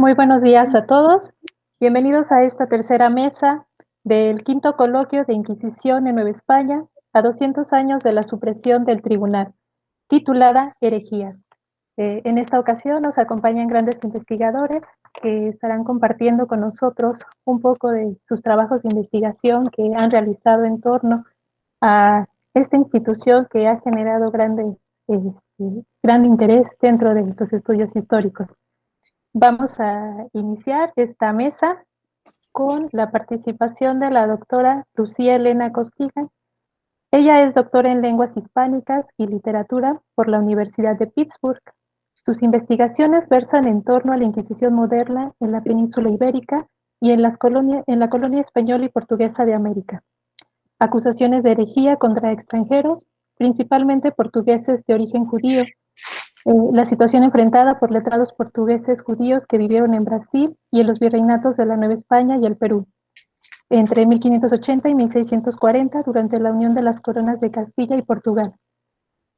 Muy buenos días a todos. Bienvenidos a esta tercera mesa del quinto coloquio de Inquisición en Nueva España a 200 años de la supresión del tribunal, titulada Herejías. En esta ocasión nos acompañan grandes investigadores que estarán compartiendo con nosotros un poco de sus trabajos de investigación que han realizado en torno a esta institución que ha generado gran interés dentro de los estudios históricos. Vamos a iniciar esta mesa con la participación de la doctora Lucía Elena Costigan. Ella es doctora en lenguas hispánicas y literatura por la Universidad de Pittsburgh. Sus investigaciones versan en torno a la Inquisición moderna en la península ibérica y en la colonia española y portuguesa de América. Acusaciones de herejía contra extranjeros, principalmente portugueses de origen judío, la situación enfrentada por letrados portugueses judíos que vivieron en Brasil y en los virreinatos de la Nueva España y el Perú, entre 1580 y 1640, durante la unión de las coronas de Castilla y Portugal.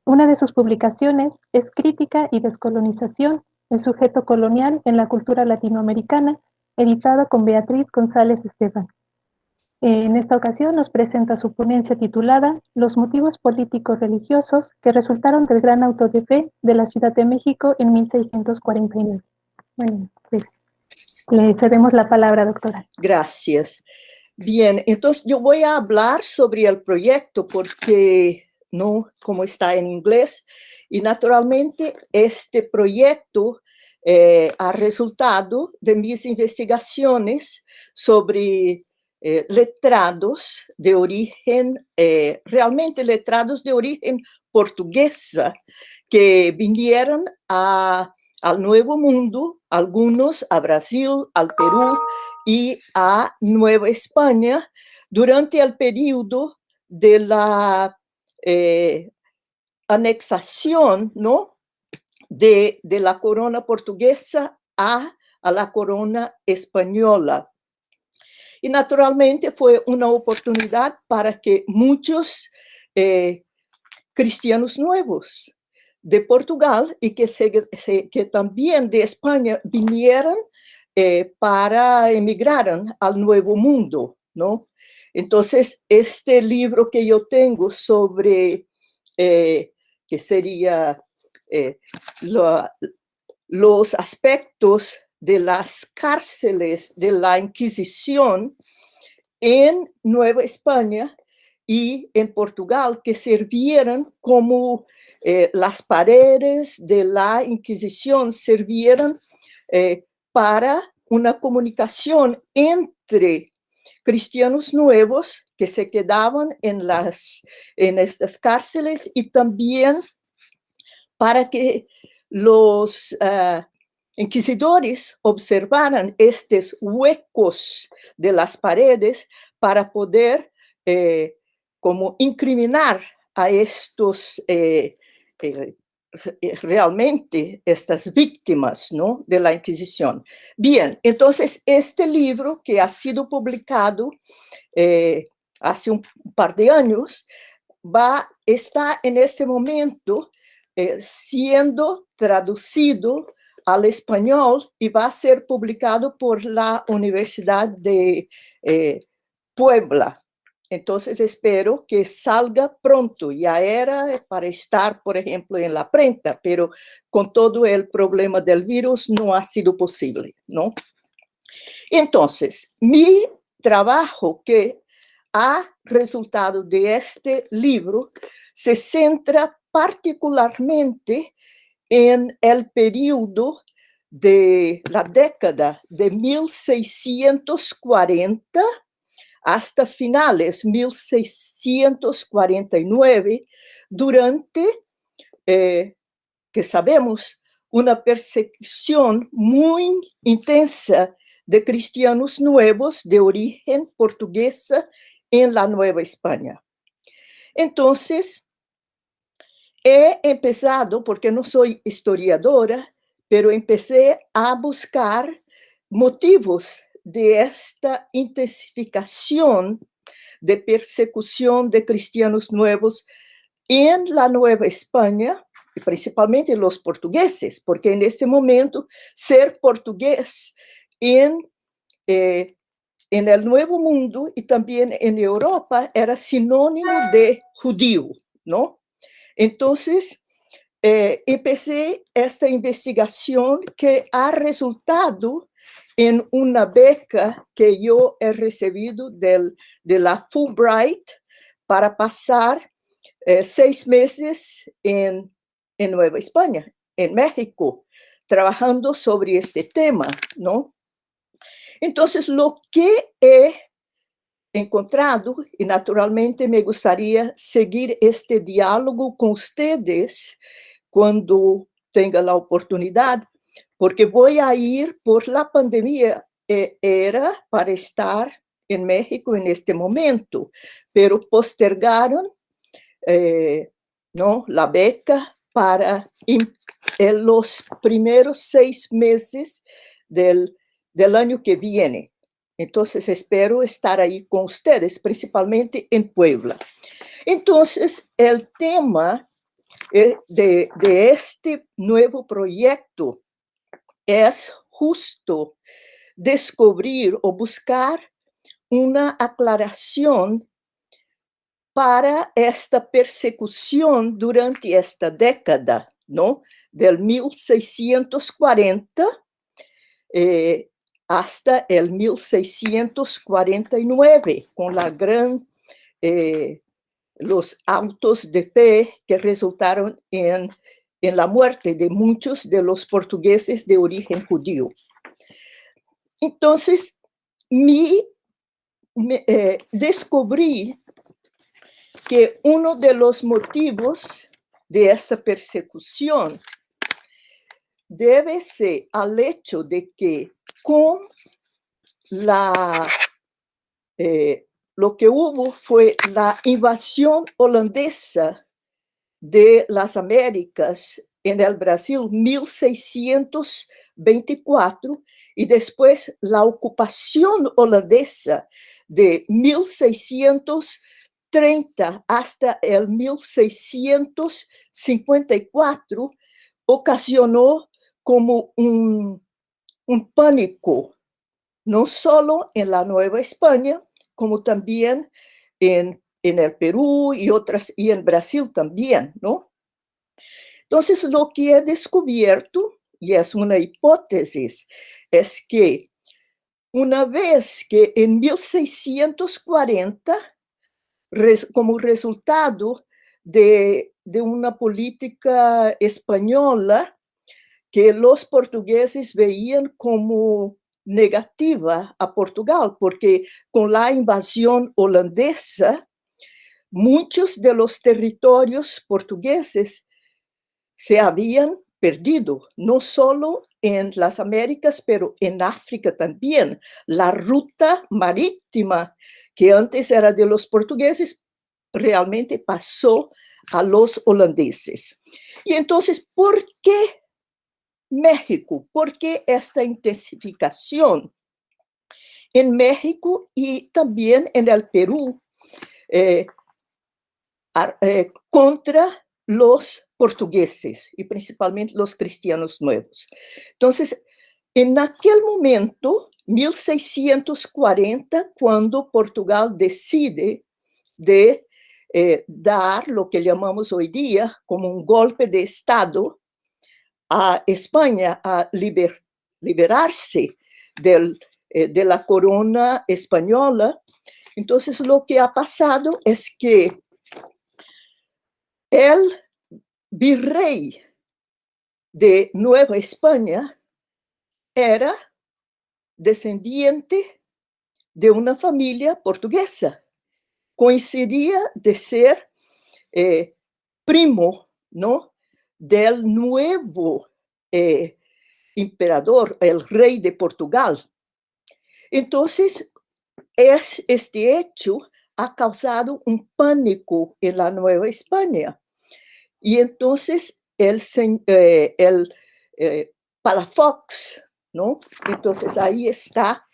Una de sus publicaciones es Crítica y Descolonización, el sujeto colonial en la cultura latinoamericana, editada con Beatriz González Esteban. En esta ocasión nos presenta su ponencia titulada Los motivos políticos religiosos que resultaron del gran auto de fe de la Ciudad de México en 1649. Bueno, pues le cedemos la palabra, doctora. Gracias. Bien, entonces yo voy a hablar sobre el proyecto porque no, como está en inglés, y naturalmente este proyecto ha resultado de mis investigaciones sobre letrados de origen, realmente letrados de origen portuguesa, que vinieron al Nuevo Mundo, algunos a Brasil, al Perú y a Nueva España durante el periodo de la anexación, ¿no?, de la corona portuguesa a la corona española. Y naturalmente fue una oportunidad para que muchos cristianos nuevos de Portugal y que también de España vinieran para emigrar al Nuevo Mundo, ¿no? Entonces, este libro que yo tengo sobre, que sería los aspectos de las cárceles de la Inquisición en Nueva España y en Portugal, que sirvieran como las paredes de la Inquisición, sirvieran para una comunicación entre cristianos nuevos que se quedaban en estas cárceles y también para que los inquisidores observaran estos huecos de las paredes para poder como incriminar a estos realmente estas víctimas, ¿no?, de la Inquisición. Bien, entonces este libro que ha sido publicado hace un par de años está en este momento siendo traducido al español y va a ser publicado por la Universidad de Puebla. Entonces espero que salga pronto. Ya era para estar, por ejemplo, en la prensa, pero con todo el problema del virus no ha sido posible, ¿no? Entonces, mi trabajo que ha resultado de este libro se centra particularmente en el periodo de la década de 1640 hasta finales 1649, durante, que sabemos, una persecución muy intensa de cristianos nuevos de origen portuguesa en la Nueva España. Entonces, he empezado, porque no soy historiadora, pero empecé a buscar motivos de esta intensificación de persecución de cristianos nuevos en la Nueva España principalmente los portugueses, porque en este momento ser portugués en el Nuevo Mundo y también en Europa era sinónimo de judío, ¿no? Entonces, empecé esta investigación que ha resultado en una beca que yo he recibido de la Fulbright para pasar 6 meses en Nueva España, en México, trabajando sobre este tema, ¿no? Entonces, lo que he encontrado, y naturalmente me gustaría seguir este diálogo con ustedes cuando tenga la oportunidad, porque voy a ir por la pandemia, era para estar en México en este momento, pero postergaron ¿no? la beca para en los primeros 6 meses del año que viene. Entonces, espero estar ahí con ustedes, principalmente en Puebla. Entonces, el tema de este nuevo proyecto es justo descubrir o buscar una aclaración para esta persecución durante esta década, ¿no? Del 1640 hasta el 1649, con la gran, los autos de fe que resultaron en la muerte de muchos de los portugueses de origen judío. Entonces, descubrí que uno de los motivos de esta persecución debe ser al hecho de que con lo que hubo fue la invasión holandesa de las Américas en el Brasil 1624 y después la ocupación holandesa de 1630 hasta el 1654 ocasionó como un pánico, no solo en la Nueva España, como también en el Perú y en Brasil también, ¿no? Entonces, lo que he descubierto, y es una hipótesis, es que una vez que en 1640, como resultado de una política española que los portugueses veían como negativa a Portugal, porque con la invasión holandesa, muchos de los territorios portugueses se habían perdido, no solo en las Américas, pero en África también. La ruta marítima que antes era de los portugueses realmente pasó a los holandeses. Y entonces, ¿por qué México? ¿Por qué esta intensificación? En México y también en el Perú, contra los portugueses y principalmente los cristianos nuevos. Entonces, en aquel momento, 1640, cuando Portugal decide de dar lo que llamamos hoy día como un golpe de Estado a España a liberarse de la corona española. Entonces, lo que ha pasado es que el virrey de Nueva España era descendiente de una familia portuguesa. Coincidía de ser primo, ¿no?, del nuevo emperador, el rey de Portugal. Entonces, este hecho ha causado un pánico en la Nueva España. Y entonces Palafox, ¿no? Entonces ahí está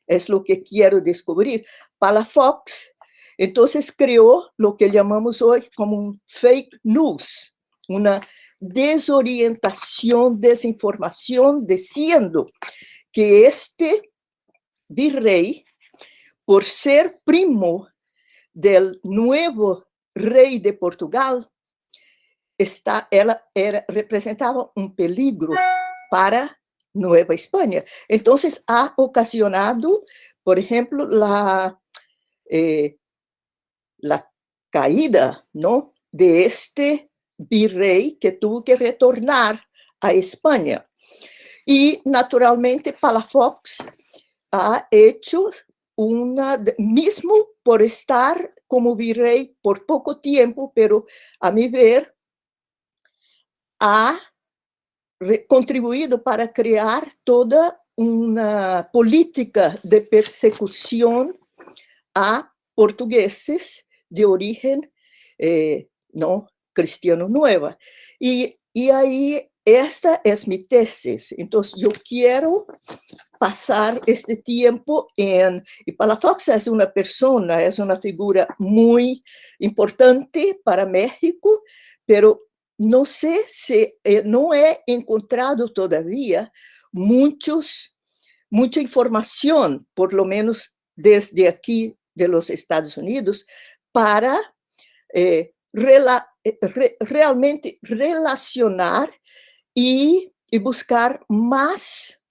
es lo que quiero descubrir. Palafox, entonces creó lo que llamamos hoy como un fake news, una desorientación, desinformación, diciendo que este virrey, por ser primo del nuevo rey de Portugal, representaba un peligro para Nueva España. Entonces ha ocasionado, por ejemplo, la caída, ¿no?, de este virrey que tuvo que retornar a España. Y naturalmente Palafox ha hecho mismo por estar como virrey por poco tiempo, pero a mi ver ha contribuido para crear toda una política de persecución a portugueses de origen no cristiano nueva. Y ahí esta es mi tesis. Entonces yo quiero pasar este tiempo y Palafox es una persona, es una figura muy importante para México, pero no sé si no he encontrado todavía mucha información, por lo menos desde aquí de los Estados Unidos, para realmente relacionar y buscar más,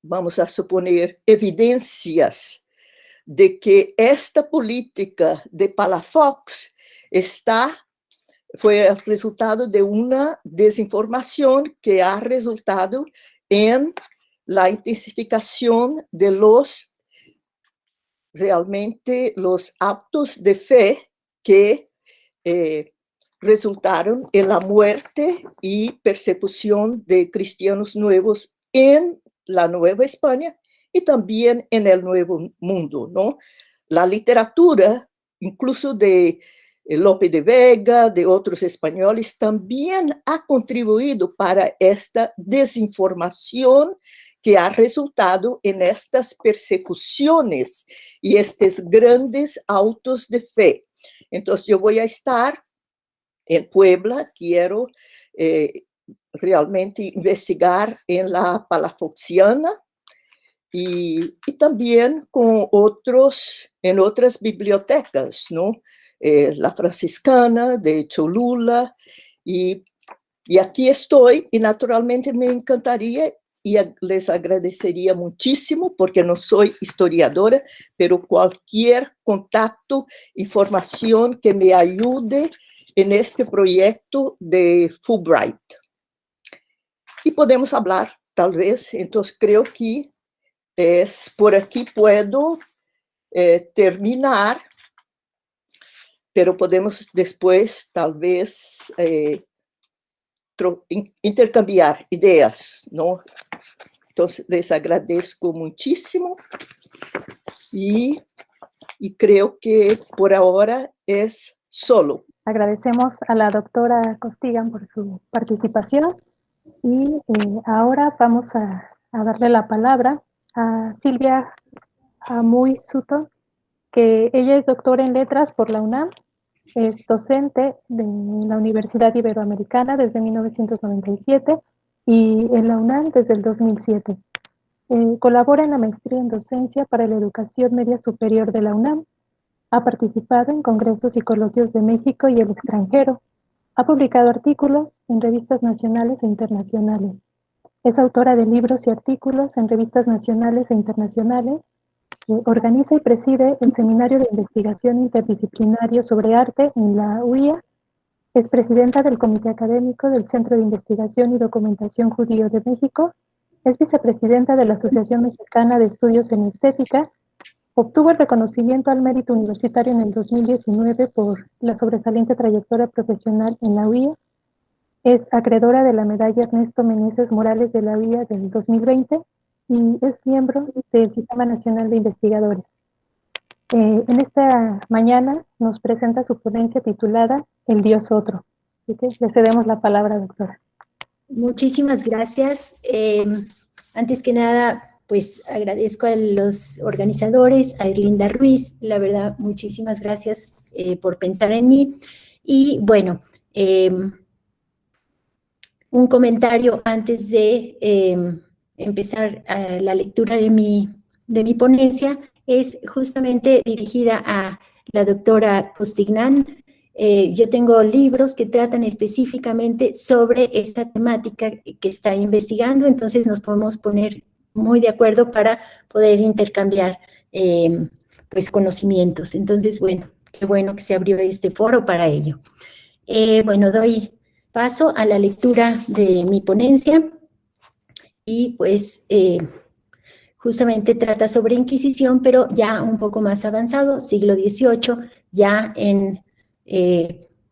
vamos a suponer, evidencias de que esta política de Palafox fue el resultado de una desinformación que ha resultado en la intensificación de realmente los actos de fe que resultaron en la muerte y persecución de cristianos nuevos en la Nueva España y también en el Nuevo Mundo, ¿no? La literatura, incluso de Lope de Vega, de otros españoles, también ha contribuido para esta desinformación que ha resultado en estas persecuciones y estos grandes autos de fe. Entonces yo voy a estar en Puebla, quiero realmente investigar en la palafoxiana y también en otras bibliotecas, ¿no? La franciscana de Cholula, y aquí estoy, y naturalmente me encantaría y les agradecería muchísimo, porque no soy historiadora, pero cualquier contacto, información que me ayude en este proyecto de Fulbright. Y podemos hablar, tal vez, entonces creo que por aquí puedo terminar, pero podemos después, tal vez, intercambiar ideas, ¿no? Entonces, les agradezco muchísimo y creo que por ahora es solo. Agradecemos a la doctora Costigan por su participación y ahora vamos a darle la palabra a Silvia Amuy Suto, que ella es doctora en letras por la UNAM, es docente de la Universidad Iberoamericana desde 1997 y en la UNAM desde el 2007. Colabora en la maestría en docencia para la educación media superior de la UNAM. Ha participado en congresos y coloquios de México y el extranjero. Ha publicado artículos en revistas nacionales e internacionales. Es autora de libros y artículos en revistas nacionales e internacionales. Organiza y preside el Seminario de Investigación Interdisciplinario sobre Arte en la UIA. Es presidenta del Comité Académico del Centro de Investigación y Documentación Judío de México. Es vicepresidenta de la Asociación Mexicana de Estudios en Estética. Obtuvo el reconocimiento al mérito universitario en el 2019 por la sobresaliente trayectoria profesional en la UIA. Es acreedora de la medalla Ernesto Meneses Morales de la UIA del 2020 y es miembro del Sistema Nacional de Investigadores. En esta mañana nos presenta su ponencia titulada El Dios Otro. Así que le cedemos la palabra, doctora. Muchísimas gracias. Antes que nada, pues agradezco a los organizadores, a Erlinda Ruiz, la verdad, muchísimas gracias por pensar en mí. Y bueno, un comentario antes de empezar la lectura de mi ponencia es justamente dirigida a la doctora Costignan. Yo tengo libros que tratan específicamente sobre esta temática que está investigando, entonces nos podemos poner muy de acuerdo para poder intercambiar pues conocimientos. Entonces, bueno, qué bueno que se abrió este foro para ello. Bueno, doy paso a la lectura de mi ponencia y pues justamente trata sobre Inquisición, pero ya un poco más avanzado, siglo XVIII, ya en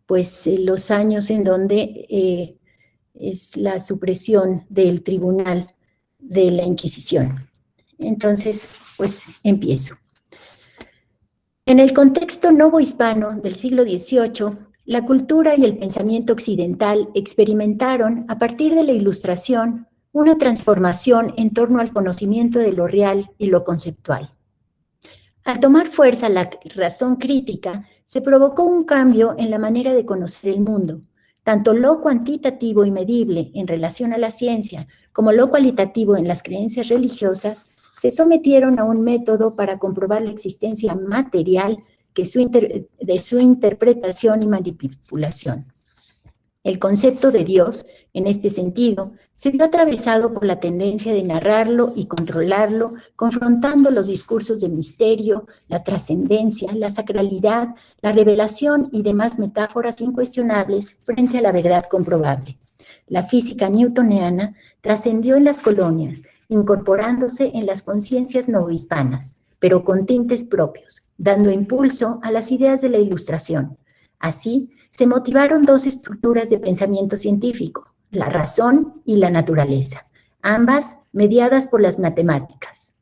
pues los años en donde es la supresión del tribunal de la Inquisición. Entonces, pues empiezo. En el contexto novohispano del siglo XVIII, la cultura y el pensamiento occidental experimentaron, a partir de la Ilustración, una transformación en torno al conocimiento de lo real y lo conceptual. Al tomar fuerza la razón crítica, se provocó un cambio en la manera de conocer el mundo. Tanto lo cuantitativo y medible en relación a la ciencia, como lo cualitativo en las creencias religiosas, se sometieron a un método para comprobar la existencia material de su interpretación y manipulación. El concepto de Dios, en este sentido, se vio atravesado por la tendencia de narrarlo y controlarlo, confrontando los discursos de misterio, la trascendencia, la sacralidad, la revelación y demás metáforas incuestionables frente a la verdad comprobable. La física newtoniana trascendió en las colonias, incorporándose en las conciencias novohispanas, pero con tintes propios, dando impulso a las ideas de la Ilustración. Así, se motivaron dos estructuras de pensamiento científico, la razón y la naturaleza, ambas mediadas por las matemáticas.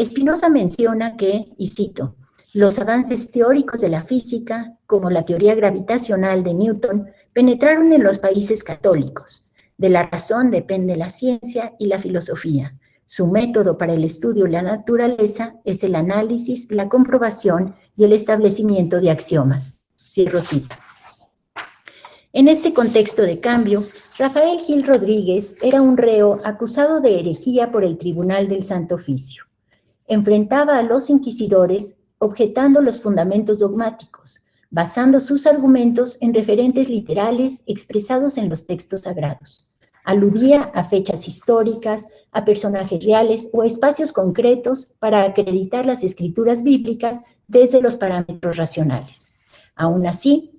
Spinoza menciona que, y cito, los avances teóricos de la física, como la teoría gravitacional de Newton, penetraron en los países católicos. De la razón depende la ciencia y la filosofía. Su método para el estudio de la naturaleza es el análisis, la comprobación y el establecimiento de axiomas. Cierro cita. En este contexto de cambio, Rafael Gil Rodríguez era un reo acusado de herejía por el Tribunal del Santo Oficio. Enfrentaba a los inquisidores objetando los fundamentos dogmáticos, basando sus argumentos en referentes literales expresados en los textos sagrados. Aludía a fechas históricas, a personajes reales o a espacios concretos para acreditar las escrituras bíblicas desde los parámetros racionales. Aún así,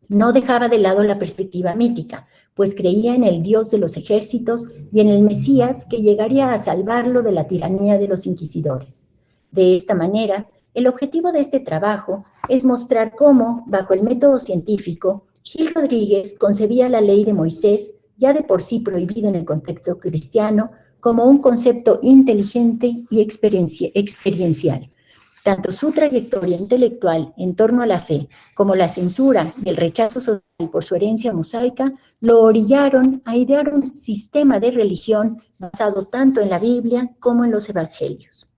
no dejaba de lado la perspectiva mítica, pues creía en el Dios de los ejércitos y en el Mesías que llegaría a salvarlo de la tiranía de los inquisidores. De esta manera, el objetivo de este trabajo es mostrar cómo, bajo el método científico, Gil Rodríguez concebía la ley de Moisés, ya de por sí prohibida en el contexto cristiano, como un concepto inteligente y experiencial. Tanto su trayectoria intelectual en torno a la fe como la censura y el rechazo social por su herencia mosaica lo orillaron a idear un sistema de religión basado tanto en la Biblia como en los evangelios.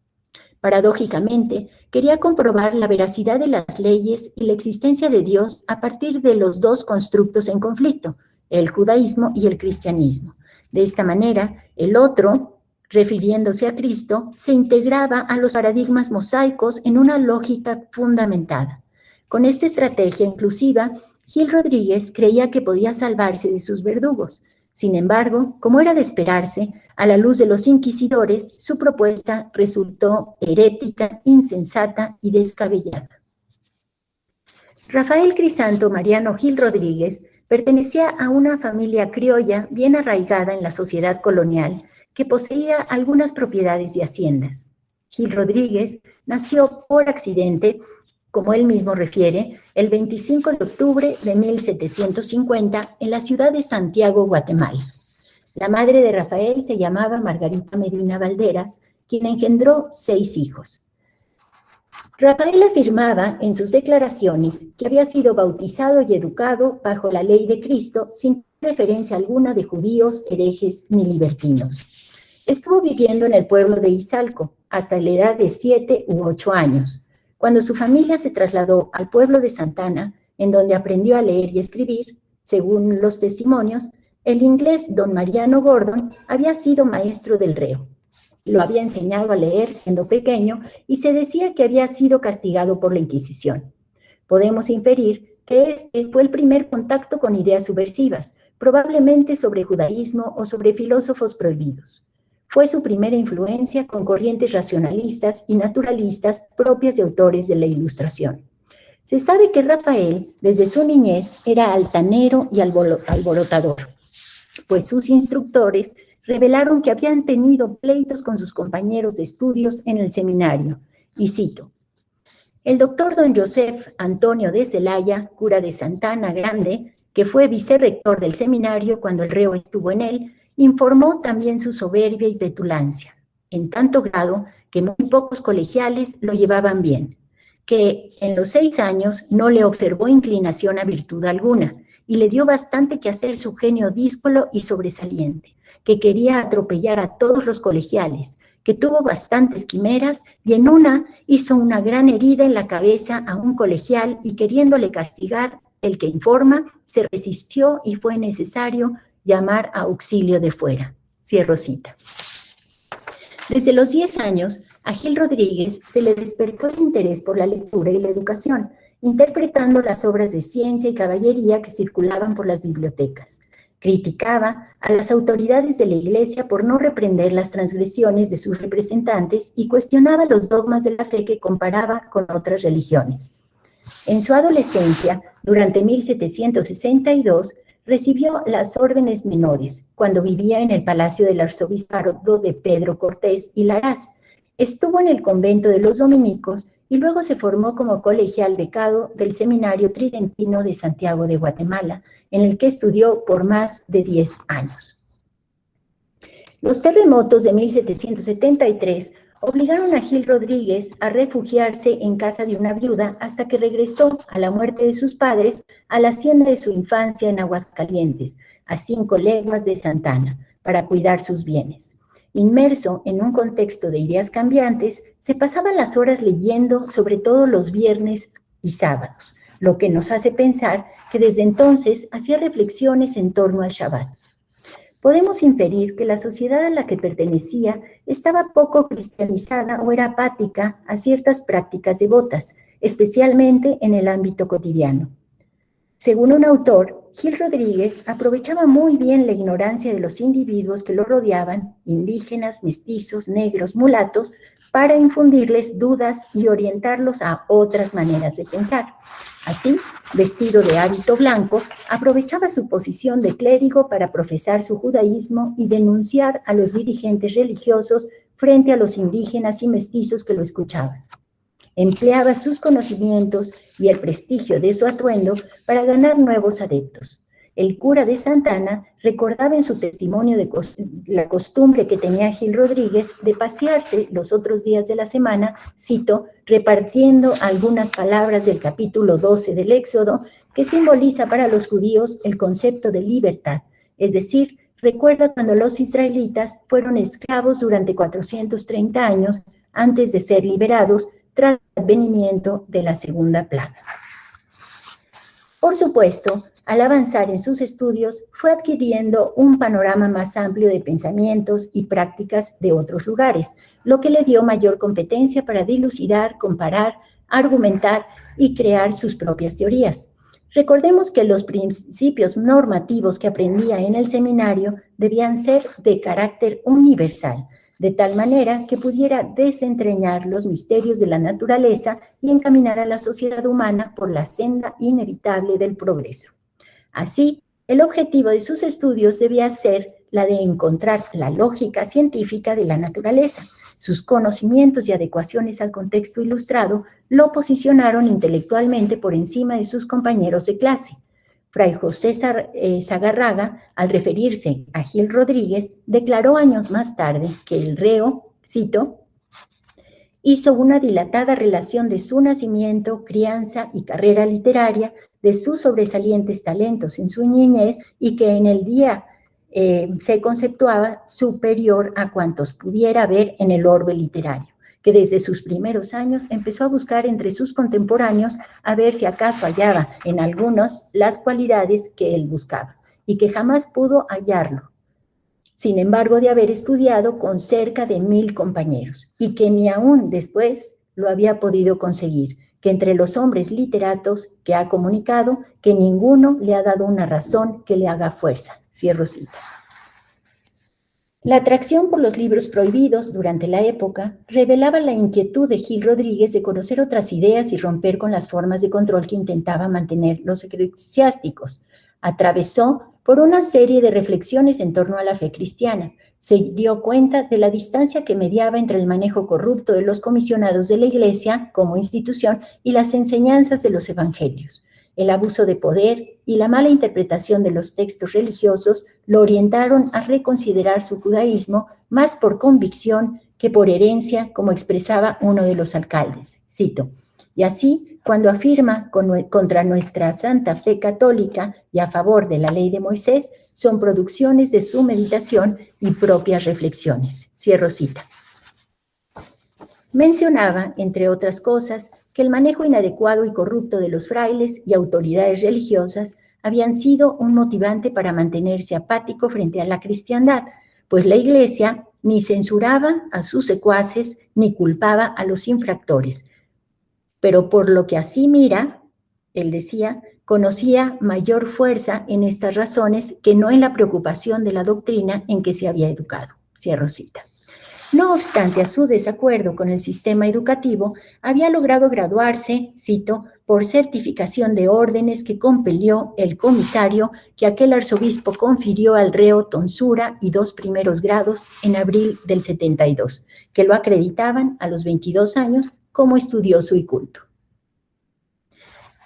Paradójicamente, quería comprobar la veracidad de las leyes y la existencia de Dios a partir de los dos constructos en conflicto, el judaísmo y el cristianismo. De esta manera, el otro, refiriéndose a Cristo, se integraba a los paradigmas mosaicos en una lógica fundamentada. Con esta estrategia inclusiva, Gil Rodríguez creía que podía salvarse de sus verdugos. Sin embargo, como era de esperarse, a la luz de los inquisidores, su propuesta resultó herética, insensata y descabellada. Rafael Crisanto Mariano Gil Rodríguez pertenecía a una familia criolla bien arraigada en la sociedad colonial, que poseía algunas propiedades y haciendas. Gil Rodríguez nació por accidente, como él mismo refiere, el 25 de octubre de 1750 en la ciudad de Santiago, Guatemala. La madre de Rafael se llamaba Margarita Medina Valderas, quien engendró 6 hijos. Rafael afirmaba en sus declaraciones que había sido bautizado y educado bajo la ley de Cristo sin referencia alguna de judíos, herejes ni libertinos. Estuvo viviendo en el pueblo de Izalco hasta la edad de 7 u 8 años. Cuando su familia se trasladó al pueblo de Santana, en donde aprendió a leer y escribir. Según los testimonios, el inglés don Mariano Gordon había sido maestro del reo. Lo había enseñado a leer siendo pequeño y se decía que había sido castigado por la Inquisición. Podemos inferir que este fue el primer contacto con ideas subversivas, probablemente sobre judaísmo o sobre filósofos prohibidos. Fue su primera influencia con corrientes racionalistas y naturalistas propias de autores de la Ilustración. Se sabe que Rafael, desde su niñez, era altanero y alborotador, pues sus instructores revelaron que habían tenido pleitos con sus compañeros de estudios en el seminario, y cito: el doctor don Joseph Antonio de Celaya, cura de Santana Grande, que fue vicerrector del seminario cuando el reo estuvo en él, informó también su soberbia y petulancia, en tanto grado que muy pocos colegiales lo llevaban bien, que en los 6 años no le observó inclinación a virtud alguna, y le dio bastante que hacer su genio díscolo y sobresaliente, que quería atropellar a todos los colegiales, que tuvo bastantes quimeras y en una hizo una gran herida en la cabeza a un colegial y queriéndole castigar, el que informa se resistió y fue necesario llamar a auxilio de fuera. Cierro cita. Desde los 10 años, a Gil Rodríguez se le despertó el interés por la lectura y la educación, interpretando las obras de ciencia y caballería que circulaban por las bibliotecas. Criticaba a las autoridades de la Iglesia por no reprender las transgresiones de sus representantes y cuestionaba los dogmas de la fe que comparaba con otras religiones. En su adolescencia, durante 1762, recibió las órdenes menores cuando vivía en el palacio del arzobispado de Pedro Cortés y Laraz. Estuvo en el convento de los dominicos y luego se formó como colegial becado del Seminario Tridentino de Santiago de Guatemala, en el que estudió por más de 10 años. Los terremotos de 1773 obligaron a Gil Rodríguez a refugiarse en casa de una viuda hasta que regresó a la muerte de sus padres a la hacienda de su infancia en Aguascalientes, a 5 leguas de Santana, para cuidar sus bienes. Inmerso en un contexto de ideas cambiantes, se pasaba las horas leyendo, sobre todo los viernes y sábados, lo que nos hace pensar que desde entonces hacía reflexiones en torno al Shabbat. Podemos inferir que la sociedad a la que pertenecía estaba poco cristianizada o era apática a ciertas prácticas devotas, especialmente en el ámbito cotidiano. Según un autor, Gil Rodríguez aprovechaba muy bien la ignorancia de los individuos que lo rodeaban, indígenas, mestizos, negros, mulatos, para infundirles dudas y orientarlos a otras maneras de pensar. Así, vestido de hábito blanco, aprovechaba su posición de clérigo para profesar su judaísmo y denunciar a los dirigentes religiosos frente a los indígenas y mestizos que lo escuchaban. Empleaba sus conocimientos y el prestigio de su atuendo para ganar nuevos adeptos. El cura de Santana recordaba en su testimonio de la costumbre que tenía Gil Rodríguez de pasearse los otros días de la semana, cito, repartiendo algunas palabras del capítulo 12 del Éxodo, que simboliza para los judíos el concepto de libertad, es decir, recuerda cuando los israelitas fueron esclavos durante 430 años antes de ser liberados tras el advenimiento de la segunda plaga. Por supuesto, al avanzar en sus estudios, fue adquiriendo un panorama más amplio de pensamientos y prácticas de otros lugares, lo que le dio mayor competencia para dilucidar, comparar, argumentar y crear sus propias teorías. Recordemos que los principios normativos que aprendía en el seminario debían ser de carácter universal, de tal manera que pudiera desentrañar los misterios de la naturaleza y encaminar a la sociedad humana por la senda inevitable del progreso. Así, el objetivo de sus estudios debía ser la de encontrar la lógica científica de la naturaleza. Sus conocimientos y adecuaciones al contexto ilustrado lo posicionaron intelectualmente por encima de sus compañeros de clase. Fray José Sagarraga, al referirse a Gil Rodríguez, declaró años más tarde que el reo, cito, hizo una dilatada relación de su nacimiento, crianza y carrera literaria, de sus sobresalientes talentos en su niñez y que en el día se conceptuaba superior a cuantos pudiera haber en el orbe literario, que desde sus primeros años empezó a buscar entre sus contemporáneos a ver si acaso hallaba en algunos las cualidades que él buscaba, y que jamás pudo hallarlo, sin embargo de haber estudiado con cerca de 1000 compañeros, y que ni aún después lo había podido conseguir, que entre los hombres literatos que ha comunicado, que ninguno le ha dado una razón que le haga fuerza. Cierro cita. La atracción por los libros prohibidos durante la época revelaba la inquietud de Gil Rodríguez de conocer otras ideas y romper con las formas de control que intentaba mantener los eclesiásticos. Atravesó por una serie de reflexiones en torno a la fe cristiana. Se dio cuenta de la distancia que mediaba entre el manejo corrupto de los comisionados de la Iglesia como institución y las enseñanzas de los evangelios. El abuso de poder y la mala interpretación de los textos religiosos lo orientaron a reconsiderar su judaísmo más por convicción que por herencia, como expresaba uno de los alcaldes. Cito: y así, cuando afirma contra nuestra santa fe católica y a favor de la ley de Moisés, son producciones de su meditación y propias reflexiones. Cierro cita. Mencionaba, entre otras cosas, que el manejo inadecuado y corrupto de los frailes y autoridades religiosas habían sido un motivante para mantenerse apático frente a la cristiandad, pues la Iglesia ni censuraba a sus secuaces ni culpaba a los infractores. Pero por lo que así mira, él decía, conocía mayor fuerza en estas razones que no en la preocupación de la doctrina en que se había educado. Cierro cita. No obstante, a su desacuerdo con el sistema educativo, había logrado graduarse, cito, por certificación de órdenes que compelió el comisario que aquel arzobispo confirió al reo tonsura y 2 primeros grados en abril del 72, que lo acreditaban a los 22 años como estudioso y culto.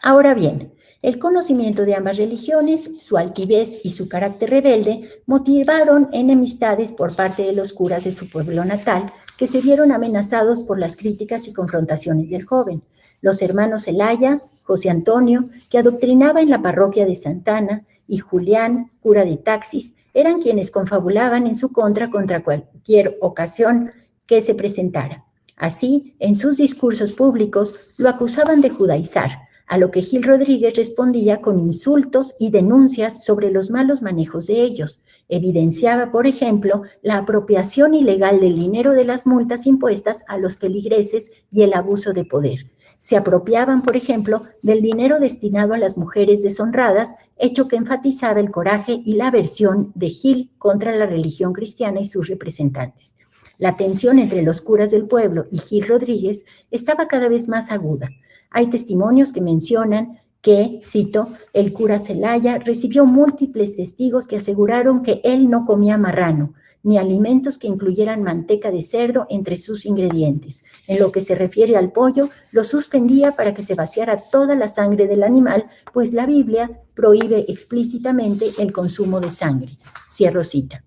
Ahora bien, el conocimiento de ambas religiones, su altivez y su carácter rebelde motivaron enemistades por parte de los curas de su pueblo natal, que se vieron amenazados por las críticas y confrontaciones del joven. Los hermanos Zelaya, José Antonio, que adoctrinaba en la parroquia de Santana, y Julián, cura de Taxis, eran quienes confabulaban en su contra cualquier ocasión que se presentara. Así, en sus discursos públicos, lo acusaban de judaizar, a lo que Gil Rodríguez respondía con insultos y denuncias sobre los malos manejos de ellos. Evidenciaba, por ejemplo, la apropiación ilegal del dinero de las multas impuestas a los feligreses y el abuso de poder. Se apropiaban, por ejemplo, del dinero destinado a las mujeres deshonradas, hecho que enfatizaba el coraje y la aversión de Gil contra la religión cristiana y sus representantes. La tensión entre los curas del pueblo y Gil Rodríguez estaba cada vez más aguda. Hay testimonios que mencionan que, cito, el cura Zelaya recibió múltiples testigos que aseguraron que él no comía marrano, ni alimentos que incluyeran manteca de cerdo entre sus ingredientes. En lo que se refiere al pollo, lo suspendía para que se vaciara toda la sangre del animal, pues la Biblia prohíbe explícitamente el consumo de sangre. Cierro cita.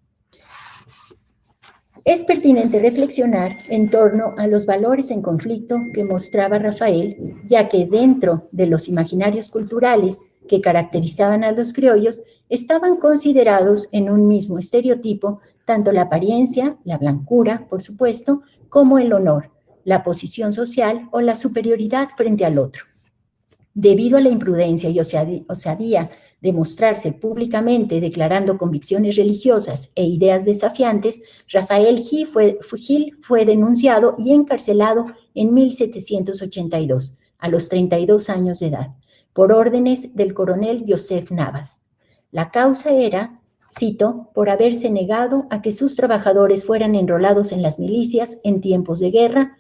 Es pertinente reflexionar en torno a los valores en conflicto que mostraba Rafael, ya que dentro de los imaginarios culturales que caracterizaban a los criollos, estaban considerados en un mismo estereotipo tanto la apariencia, la blancura, por supuesto, como el honor, la posición social o la superioridad frente al otro. Debido a la imprudencia y osadía de mostrarse públicamente declarando convicciones religiosas e ideas desafiantes, Rafael Gil fue denunciado y encarcelado en 1782, a los 32 años de edad, por órdenes del coronel Joseph Navas. La causa era, cito, por haberse negado a que sus trabajadores fueran enrolados en las milicias en tiempos de guerra.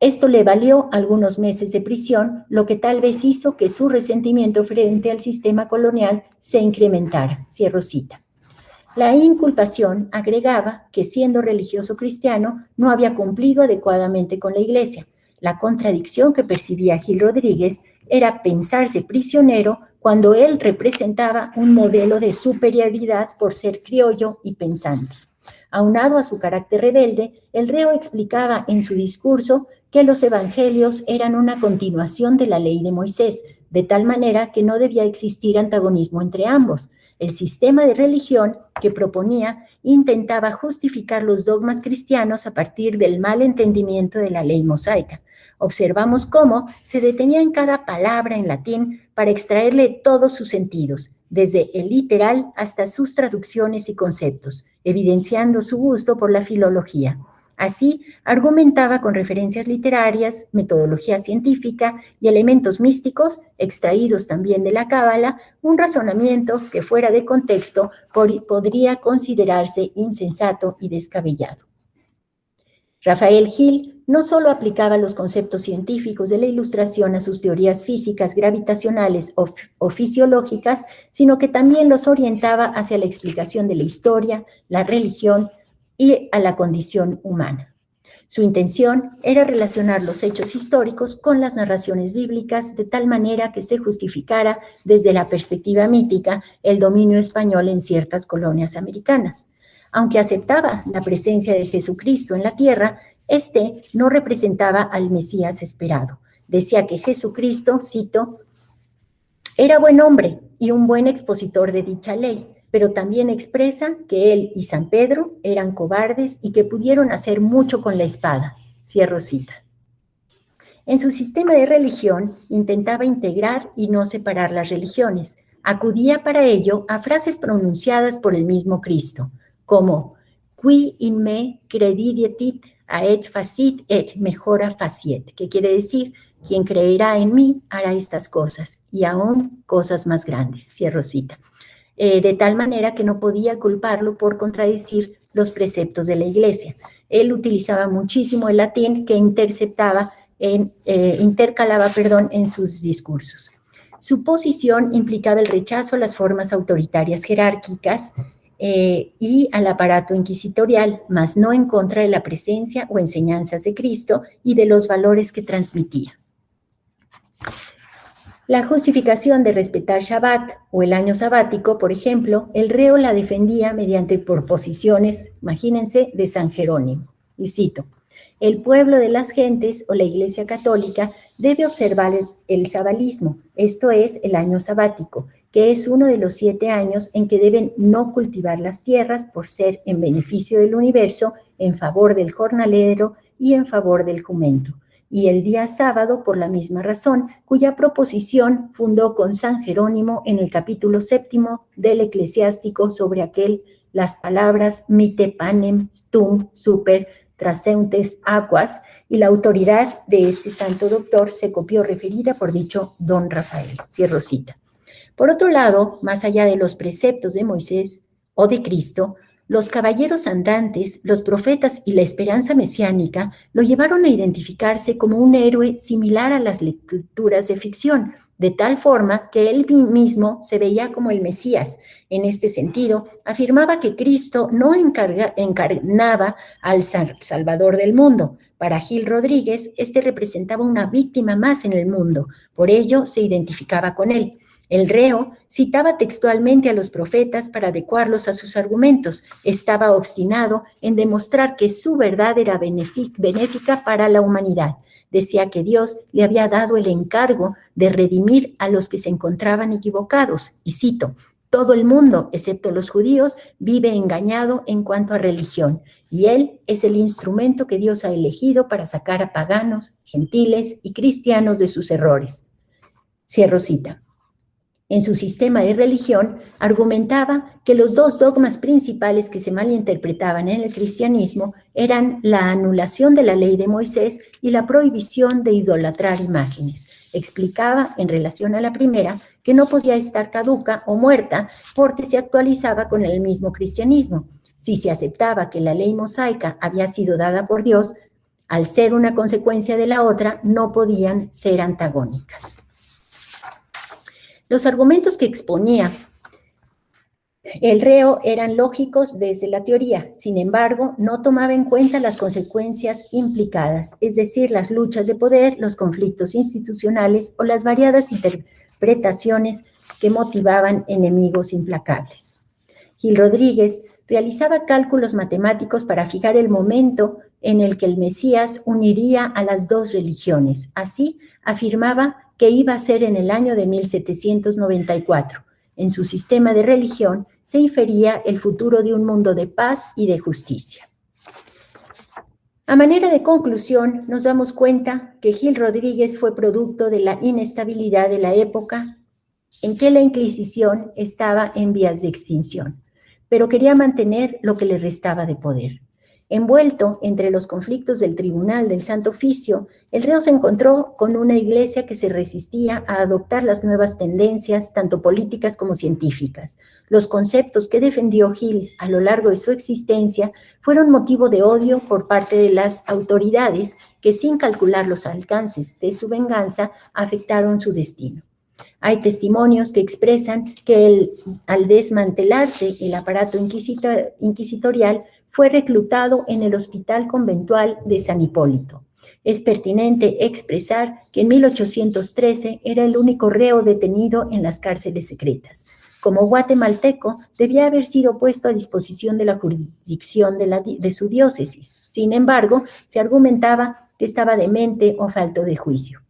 Esto le valió algunos meses de prisión, lo que tal vez hizo que su resentimiento frente al sistema colonial se incrementara. Cierro cita. La inculpación agregaba que, siendo religioso cristiano, no había cumplido adecuadamente con la Iglesia. La contradicción que percibía Gil Rodríguez era pensarse prisionero cuando él representaba un modelo de superioridad por ser criollo y pensante. Aunado a su carácter rebelde, el reo explicaba en su discurso que los evangelios eran una continuación de la ley de Moisés, de tal manera que no debía existir antagonismo entre ambos. El sistema de religión que proponía intentaba justificar los dogmas cristianos a partir del mal entendimiento de la ley mosaica. Observamos cómo se detenía en cada palabra en latín para extraerle todos sus sentidos, desde el literal hasta sus traducciones y conceptos, evidenciando su gusto por la filología. Así, argumentaba con referencias literarias, metodología científica y elementos místicos, extraídos también de la Cábala, un razonamiento que fuera de contexto podría considerarse insensato y descabellado. Rafael Gil no solo aplicaba los conceptos científicos de la Ilustración a sus teorías físicas, gravitacionales o fisiológicas, sino que también los orientaba hacia la explicación de la historia, la religión y a la condición humana. Su intención era relacionar los hechos históricos con las narraciones bíblicas de tal manera que se justificara desde la perspectiva mítica el dominio español en ciertas colonias americanas. Aunque aceptaba la presencia de Jesucristo en la tierra, este no representaba al Mesías esperado. Decía que Jesucristo, cito, era buen hombre y un buen expositor de dicha ley, pero también expresa que él y San Pedro eran cobardes y que pudieron hacer mucho con la espada. Cierro cita. En su sistema de religión intentaba integrar y no separar las religiones. Acudía para ello a frases pronunciadas por el mismo Cristo, como qui in me creditit aet facit et mejora faciet, que quiere decir, quien creerá en mí hará estas cosas y aún cosas más grandes. Cierro cita. De tal manera que no podía culparlo por contradecir los preceptos de la Iglesia. Él utilizaba muchísimo el latín que intercalaba en sus discursos. Su posición implicaba el rechazo a las formas autoritarias jerárquicas y al aparato inquisitorial, mas no en contra de la presencia o enseñanzas de Cristo y de los valores que transmitía. La justificación de respetar Shabbat o el año sabático, por ejemplo, el reo la defendía mediante proposiciones, imagínense, de San Jerónimo. Y cito, el pueblo de las gentes o la Iglesia Católica debe observar el sabalismo, esto es, el año sabático, que es uno de los 7 años en que deben no cultivar las tierras por ser en beneficio del universo, en favor del jornalero y en favor del jumento. Y el día sábado, por la misma razón, cuya proposición fundó con San Jerónimo en el capítulo 7 del Eclesiástico sobre aquel, las palabras mite panem tum super traseuntes aquas, y la autoridad de este santo doctor se copió referida por dicho don Rafael. Cierro cita. Por otro lado, más allá de los preceptos de Moisés o de Cristo, los caballeros andantes, los profetas y la esperanza mesiánica lo llevaron a identificarse como un héroe similar a las lecturas de ficción, de tal forma que él mismo se veía como el Mesías. En este sentido, afirmaba que Cristo no encarnaba al Salvador del mundo. Para Gil Rodríguez, este representaba una víctima más en el mundo, por ello se identificaba con él. El reo citaba textualmente a los profetas para adecuarlos a sus argumentos. Estaba obstinado en demostrar que su verdad era benéfica para la humanidad. Decía que Dios le había dado el encargo de redimir a los que se encontraban equivocados. Y cito, todo el mundo, excepto los judíos, vive engañado en cuanto a religión, y él es el instrumento que Dios ha elegido para sacar a paganos, gentiles y cristianos de sus errores. Cierro cita. En su sistema de religión, argumentaba que los 2 dogmas principales que se malinterpretaban en el cristianismo eran la anulación de la ley de Moisés y la prohibición de idolatrar imágenes. Explicaba, en relación a la primera, que no podía estar caduca o muerta porque se actualizaba con el mismo cristianismo. Si se aceptaba que la ley mosaica había sido dada por Dios, al ser una consecuencia de la otra, no podían ser antagónicas. Los argumentos que exponía el reo eran lógicos desde la teoría, sin embargo, no tomaba en cuenta las consecuencias implicadas, es decir, las luchas de poder, los conflictos institucionales o las variadas interpretaciones que motivaban enemigos implacables. Gil Rodríguez realizaba cálculos matemáticos para fijar el momento en el que el Mesías uniría a las 2 religiones. Así, afirmaba que iba a ser en el año de 1794. en su sistema de religión, se infería el futuro de un mundo de paz y de justicia. A manera de conclusión, nos damos cuenta que Gil Rodríguez fue producto de la inestabilidad de la época en que la Inquisición estaba en vías de extinción, pero quería mantener lo que le restaba de poder. Envuelto entre los conflictos del Tribunal del Santo Oficio, el reo se encontró con una iglesia que se resistía a adoptar las nuevas tendencias, tanto políticas como científicas. Los conceptos que defendió Gil a lo largo de su existencia fueron motivo de odio por parte de las autoridades que, sin calcular los alcances de su venganza, afectaron su destino. Hay testimonios que expresan que al desmantelarse el aparato inquisitorial, fue reclutado en el Hospital Conventual de San Hipólito. Es pertinente expresar que en 1813 era el único reo detenido en las cárceles secretas. Como guatemalteco, debía haber sido puesto a disposición de la jurisdicción de su diócesis. Sin embargo, se argumentaba que estaba demente o falto de juicio.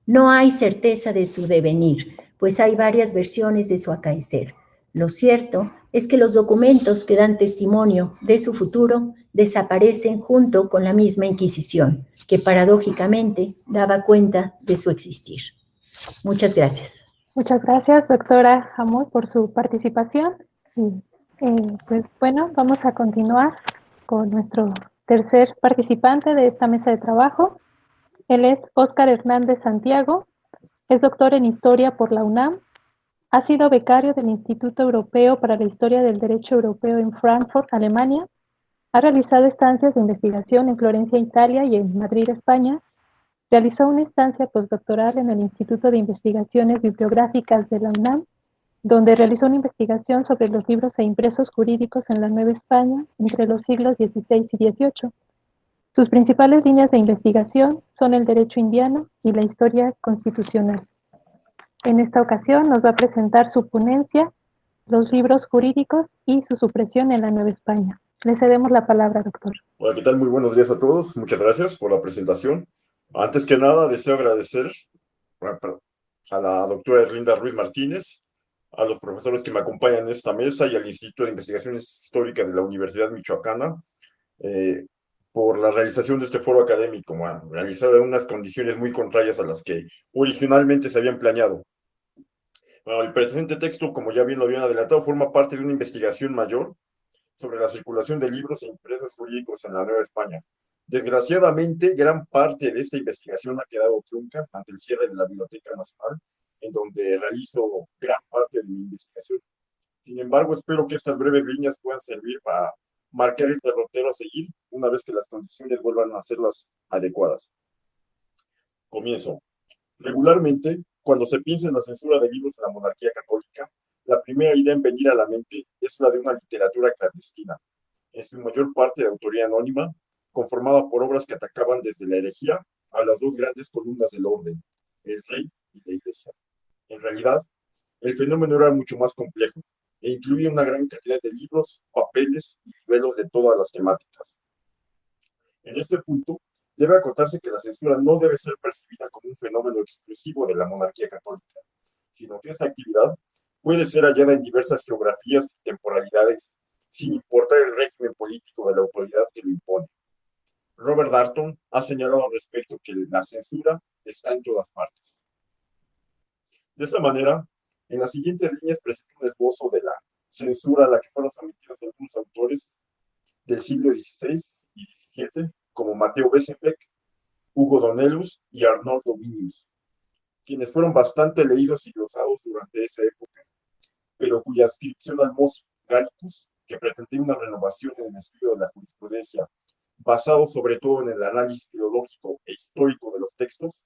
No hay certeza de su devenir, pues hay varias versiones de su acaecer. Lo cierto es que los documentos que dan testimonio de su futuro desaparecen junto con la misma Inquisición, que paradójicamente daba cuenta de su existir. Muchas gracias. Muchas gracias, doctora Hamoud, por su participación. Y, pues bueno, vamos a continuar con nuestro tercer participante de esta mesa de trabajo. Él es Óscar Hernández Santiago, es doctor en Historia por la UNAM, ha sido becario del Instituto Europeo para la Historia del Derecho Europeo en Frankfurt, Alemania, ha realizado estancias de investigación en Florencia, Italia y en Madrid, España, realizó una estancia postdoctoral en el Instituto de Investigaciones Bibliográficas de la UNAM, donde realizó una investigación sobre los libros e impresos jurídicos en la Nueva España entre los siglos XVI y XVIII. Sus principales líneas de investigación son el derecho indiano y la historia constitucional. En esta ocasión nos va a presentar su ponencia, los libros jurídicos y su supresión en la Nueva España. Le cedemos la palabra, doctor. Hola, ¿qué tal? Muy buenos días a todos. Muchas gracias por la presentación. Antes que nada, deseo agradecer a la doctora Erlinda Ruiz Martínez, a los profesores que me acompañan en esta mesa y al Instituto de Investigaciones Históricas de la Universidad Michoacana por la realización de este foro académico, realizado en unas condiciones muy contrarias a las que originalmente se habían planeado. Bueno, el presente texto, como ya bien lo habían adelantado, forma parte de una investigación mayor sobre la circulación de libros e impresos jurídicos en la Nueva España. Desgraciadamente, gran parte de esta investigación ha quedado trunca ante el cierre de la Biblioteca Nacional, en donde realizo gran parte de mi investigación. Sin embargo, espero que estas breves líneas puedan servir para marcar el derrotero a seguir una vez que las condiciones vuelvan a ser las adecuadas. Comienzo. Regularmente, cuando se piensa en la censura de libros en la monarquía católica, la primera idea en venir a la mente es la de una literatura clandestina, en su mayor parte de autoría anónima, conformada por obras que atacaban desde la herejía a las dos grandes columnas del orden, el rey y la iglesia. En realidad, el fenómeno era mucho más complejo e incluía una gran cantidad de libros, papeles y libelos de todas las temáticas. En este punto, debe acotarse que la censura no debe ser percibida como un fenómeno exclusivo de la monarquía católica, sino que esta actividad puede ser hallada en diversas geografías y temporalidades, sin importar el régimen político de la autoridad que lo impone. Robert Darnton ha señalado al respecto que la censura está en todas partes. De esta manera, en las siguientes líneas presento un esbozo de la censura a la que fueron sometidos algunos autores del siglo XVI y XVII, como Mateo Besenbeck, Hugo Donelus y Arnold Dominius, quienes fueron bastante leídos y glosados durante esa época, pero cuya adscripción al Mos Gallicus, que pretendía una renovación en el estudio de la jurisprudencia, basado sobre todo en el análisis filológico e histórico de los textos,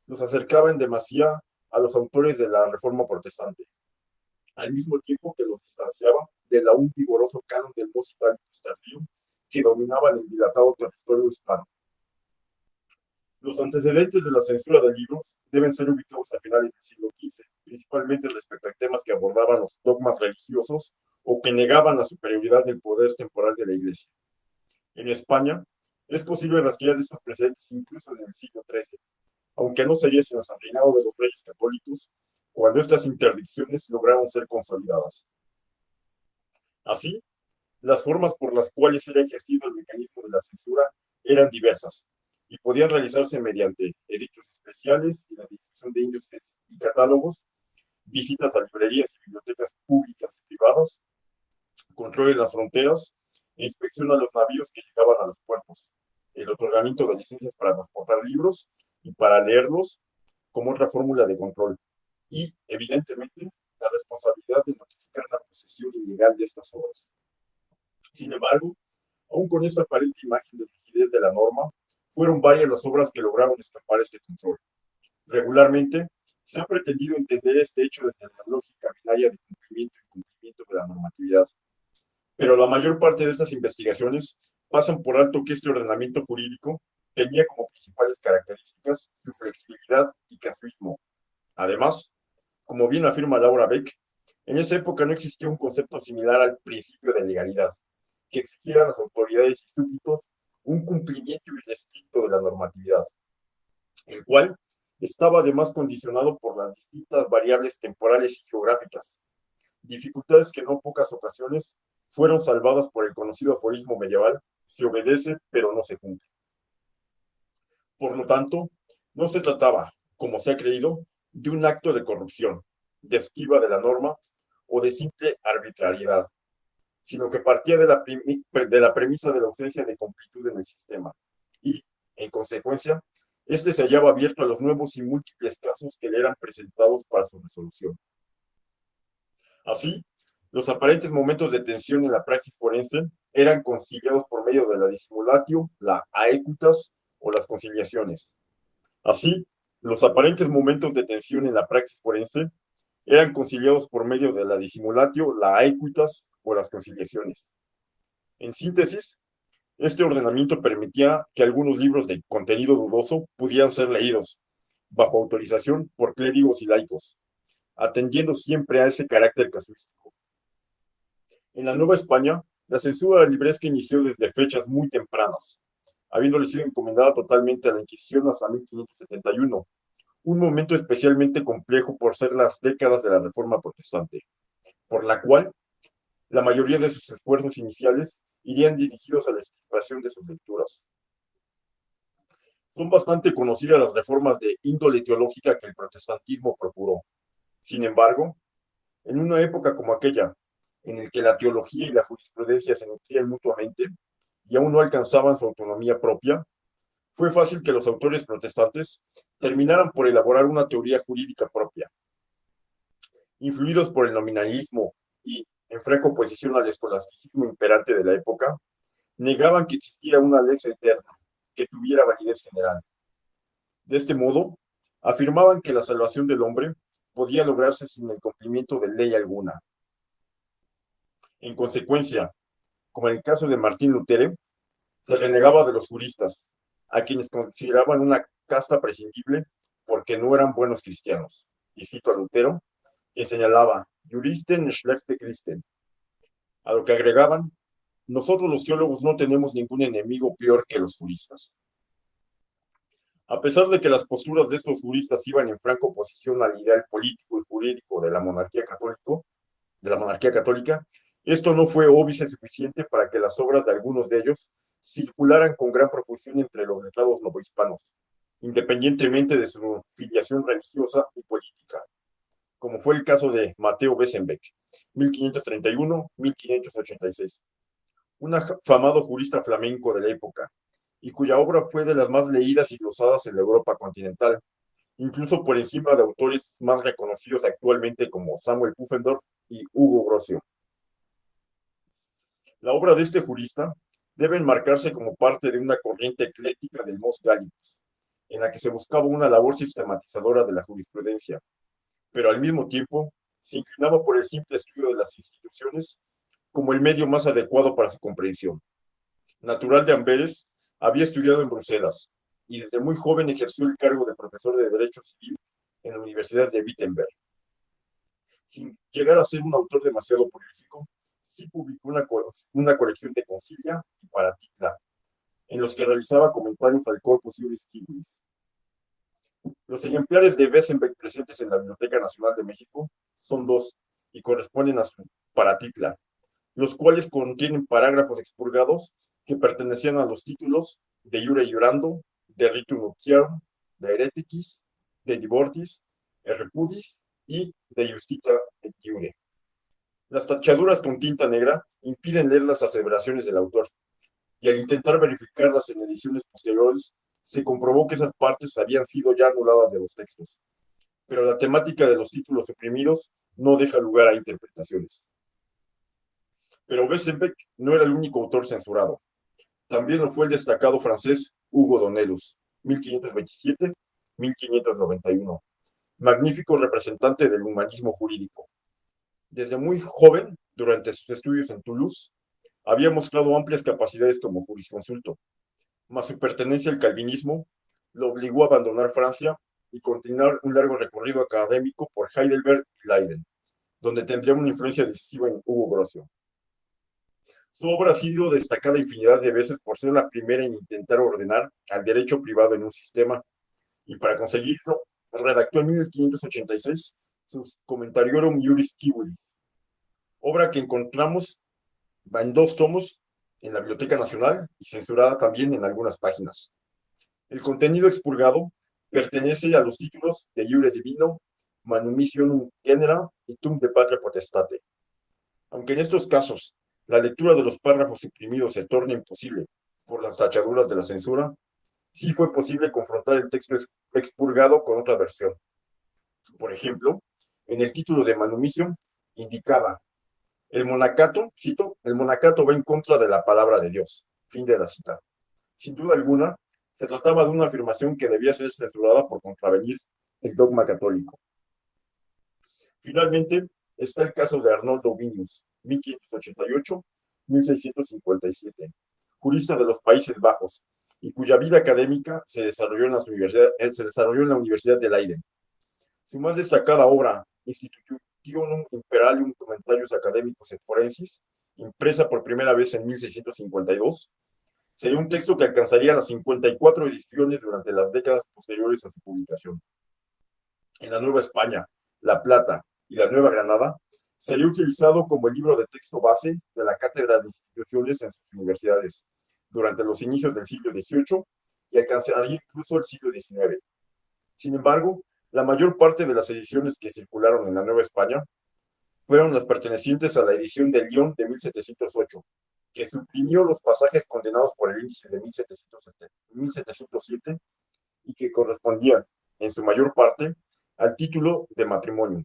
nos acercaba en demasía a los autores de la Reforma Protestante, al mismo tiempo que los distanciaba del aún vigoroso canon del Mos Gallicus tardío que dominaba el dilatado territorio hispano. Los antecedentes de la censura de libros deben ser ubicados a finales del siglo XV, principalmente respecto a temas que abordaban los dogmas religiosos o que negaban la superioridad del poder temporal de la Iglesia. En España, es posible rastrear estos precedentes incluso en el siglo XIII, aunque no sería sino hasta el reinado de los reyes católicos cuando estas interdicciones lograron ser consolidadas. Así, las formas por las cuales era ejercido el mecanismo de la censura eran diversas y podían realizarse mediante edictos especiales y la difusión de índices y catálogos, visitas a librerías y bibliotecas públicas y privadas, control en las fronteras e inspección a los navíos que llegaban a los puertos, el otorgamiento de licencias para transportar libros y para leerlos como otra fórmula de control, y, evidentemente, la responsabilidad de notificar la posesión ilegal de estas obras. Sin embargo, aún con esta aparente imagen de rigidez de la norma, fueron varias las obras que lograron escapar este control. Regularmente, se ha pretendido entender este hecho desde la lógica binaria de cumplimiento y incumplimiento de la normatividad. Pero la mayor parte de estas investigaciones pasan por alto que este ordenamiento jurídico tenía como principales características su flexibilidad y casuismo. Además, como bien afirma Laura Beck, en esa época no existía un concepto similar al principio de legalidad, que exigiera a las autoridades y súbditos un cumplimiento irrestricto de la normatividad, el cual estaba además condicionado por las distintas variables temporales y geográficas, dificultades que en no pocas ocasiones fueron salvadas por el conocido aforismo medieval: se obedece pero no se cumple. Por lo tanto, no se trataba, como se ha creído, de un acto de corrupción, de esquiva de la norma o de simple arbitrariedad, sino que partía de la premisa de la ausencia de completud en el sistema y, en consecuencia, este se hallaba abierto a los nuevos y múltiples casos que le eran presentados para su resolución. Así, los aparentes momentos de tensión en la praxis forense eran conciliados por medio de la dissimulatio, la aequitas o las conciliaciones. Así, los aparentes momentos de tensión en la praxis forense eran conciliados por medio de la dissimulatio, la aequitas o las conciliaciones. En síntesis, este ordenamiento permitía que algunos libros de contenido dudoso pudieran ser leídos, bajo autorización por clérigos y laicos, atendiendo siempre a ese carácter casuístico. En la Nueva España, la censura libresca inició desde fechas muy tempranas, habiéndole sido encomendada totalmente a la Inquisición hasta 1571, un momento especialmente complejo por ser las décadas de la Reforma Protestante, por la cual la mayoría de sus esfuerzos iniciales irían dirigidos a la extirpación de sus lecturas. Son bastante conocidas las reformas de índole teológica que el protestantismo procuró. Sin embargo, en una época como aquella, en la que la teología y la jurisprudencia se nutrían mutuamente y aún no alcanzaban su autonomía propia, fue fácil que los autores protestantes terminaran por elaborar una teoría jurídica propia. Influidos por el nominalismo y, en franca oposición al escolasticismo imperante de la época, negaban que existiera una lex eterna que tuviera validez general. De este modo, afirmaban que la salvación del hombre podía lograrse sin el cumplimiento de ley alguna. En consecuencia, como en el caso de Martín Lutero, se renegaba de los juristas, a quienes consideraban una casta prescindible porque no eran buenos cristianos. Y cito a Lutero, quien señalaba: Juristen schlechte Christen. A lo que agregaban: nosotros los teólogos no tenemos ningún enemigo peor que los juristas. A pesar de que las posturas de estos juristas iban en franca oposición al ideal político y jurídico de la monarquía católica, esto no fue óbice suficiente para que las obras de algunos de ellos circularan con gran profusión entre los letrados novohispanos, independientemente de su filiación religiosa y política, como fue el caso de Mateo Besenbeck, 1531-1586, un afamado jurista flamenco de la época, y cuya obra fue de las más leídas y glosadas en la Europa continental, incluso por encima de autores más reconocidos actualmente como Samuel Pufendorf y Hugo Grocio. La obra de este jurista debe enmarcarse como parte de una corriente ecléctica del Mos Gallicus, en la que se buscaba una labor sistematizadora de la jurisprudencia, pero al mismo tiempo se inclinaba por el simple estudio de las instituciones como el medio más adecuado para su comprensión. Natural de Amberes, había estudiado en Bruselas y desde muy joven ejerció el cargo de profesor de Derecho Civil en la Universidad de Wittenberg. Sin llegar a ser un autor demasiado prolífico, sí publicó una colección de Concilia y Paraticla, en los que realizaba comentarios al Corpus Juris Civilis. Los ejemplares de Besenbeck presentes en la Biblioteca Nacional de México son dos y corresponden a su paratitla, los cuales contienen parágrafos expurgados que pertenecían a los títulos de Iure Iurando, de Ritu Nuptiarum, de Hereticis, de Divortis, Repudis y de Justitia et Iure. Las tachaduras con tinta negra impiden leer las aseveraciones del autor, y al intentar verificarlas en ediciones posteriores, se comprobó que esas partes habían sido ya anuladas de los textos. Pero la temática de los títulos suprimidos no deja lugar a interpretaciones. Pero Besenbeck no era el único autor censurado. También lo fue el destacado francés Hugo Donelus, 1527-1591, magnífico representante del humanismo jurídico. Desde muy joven, durante sus estudios en Toulouse, había mostrado amplias capacidades como jurisconsulto, mas su pertenencia al calvinismo lo obligó a abandonar Francia y continuar un largo recorrido académico por Heidelberg y Leiden, donde tendría una influencia decisiva en Hugo Grocio. Su obra ha sido destacada infinidad de veces por ser la primera en intentar ordenar al derecho privado en un sistema, y para conseguirlo, redactó en 1586 su Commentarium Juris Civilis, obra que encontramos en 2 tomos en la Biblioteca Nacional y censurada también en algunas páginas. El contenido expurgado pertenece a los títulos de Iure Divino, Manumission Genera y Tum de Patria Potestate. Aunque en estos casos la lectura de los párrafos suprimidos se torna imposible por las tachaduras de la censura, sí fue posible confrontar el texto expurgado con otra versión. Por ejemplo, en el título de Manumission indicaba: el monacato, cito, el monacato va en contra de la palabra de Dios. Fin de la cita. Sin duda alguna, se trataba de una afirmación que debía ser censurada por contravenir el dogma católico. Finalmente, está el caso de Arnoldo Vinius, 1588-1657, jurista de los Países Bajos, y cuya vida académica se desarrolló en la Universidad de Leiden. Su más destacada obra, Institutionum Imperialium Commentarius Academicus et Forensis, impresa por primera vez en 1652, sería un texto que alcanzaría las 54 ediciones durante las décadas posteriores a su publicación. En la Nueva España, La Plata y la Nueva Granada, sería utilizado como el libro de texto base de la cátedra de instituciones en sus universidades durante los inicios del siglo XVIII y alcanzaría incluso el siglo XIX. Sin embargo, la mayor parte de las ediciones que circularon en la Nueva España fueron las pertenecientes a la edición de Lyon de 1708, que suprimió los pasajes condenados por el índice de 1707 y que correspondían, en su mayor parte, al título de matrimonio.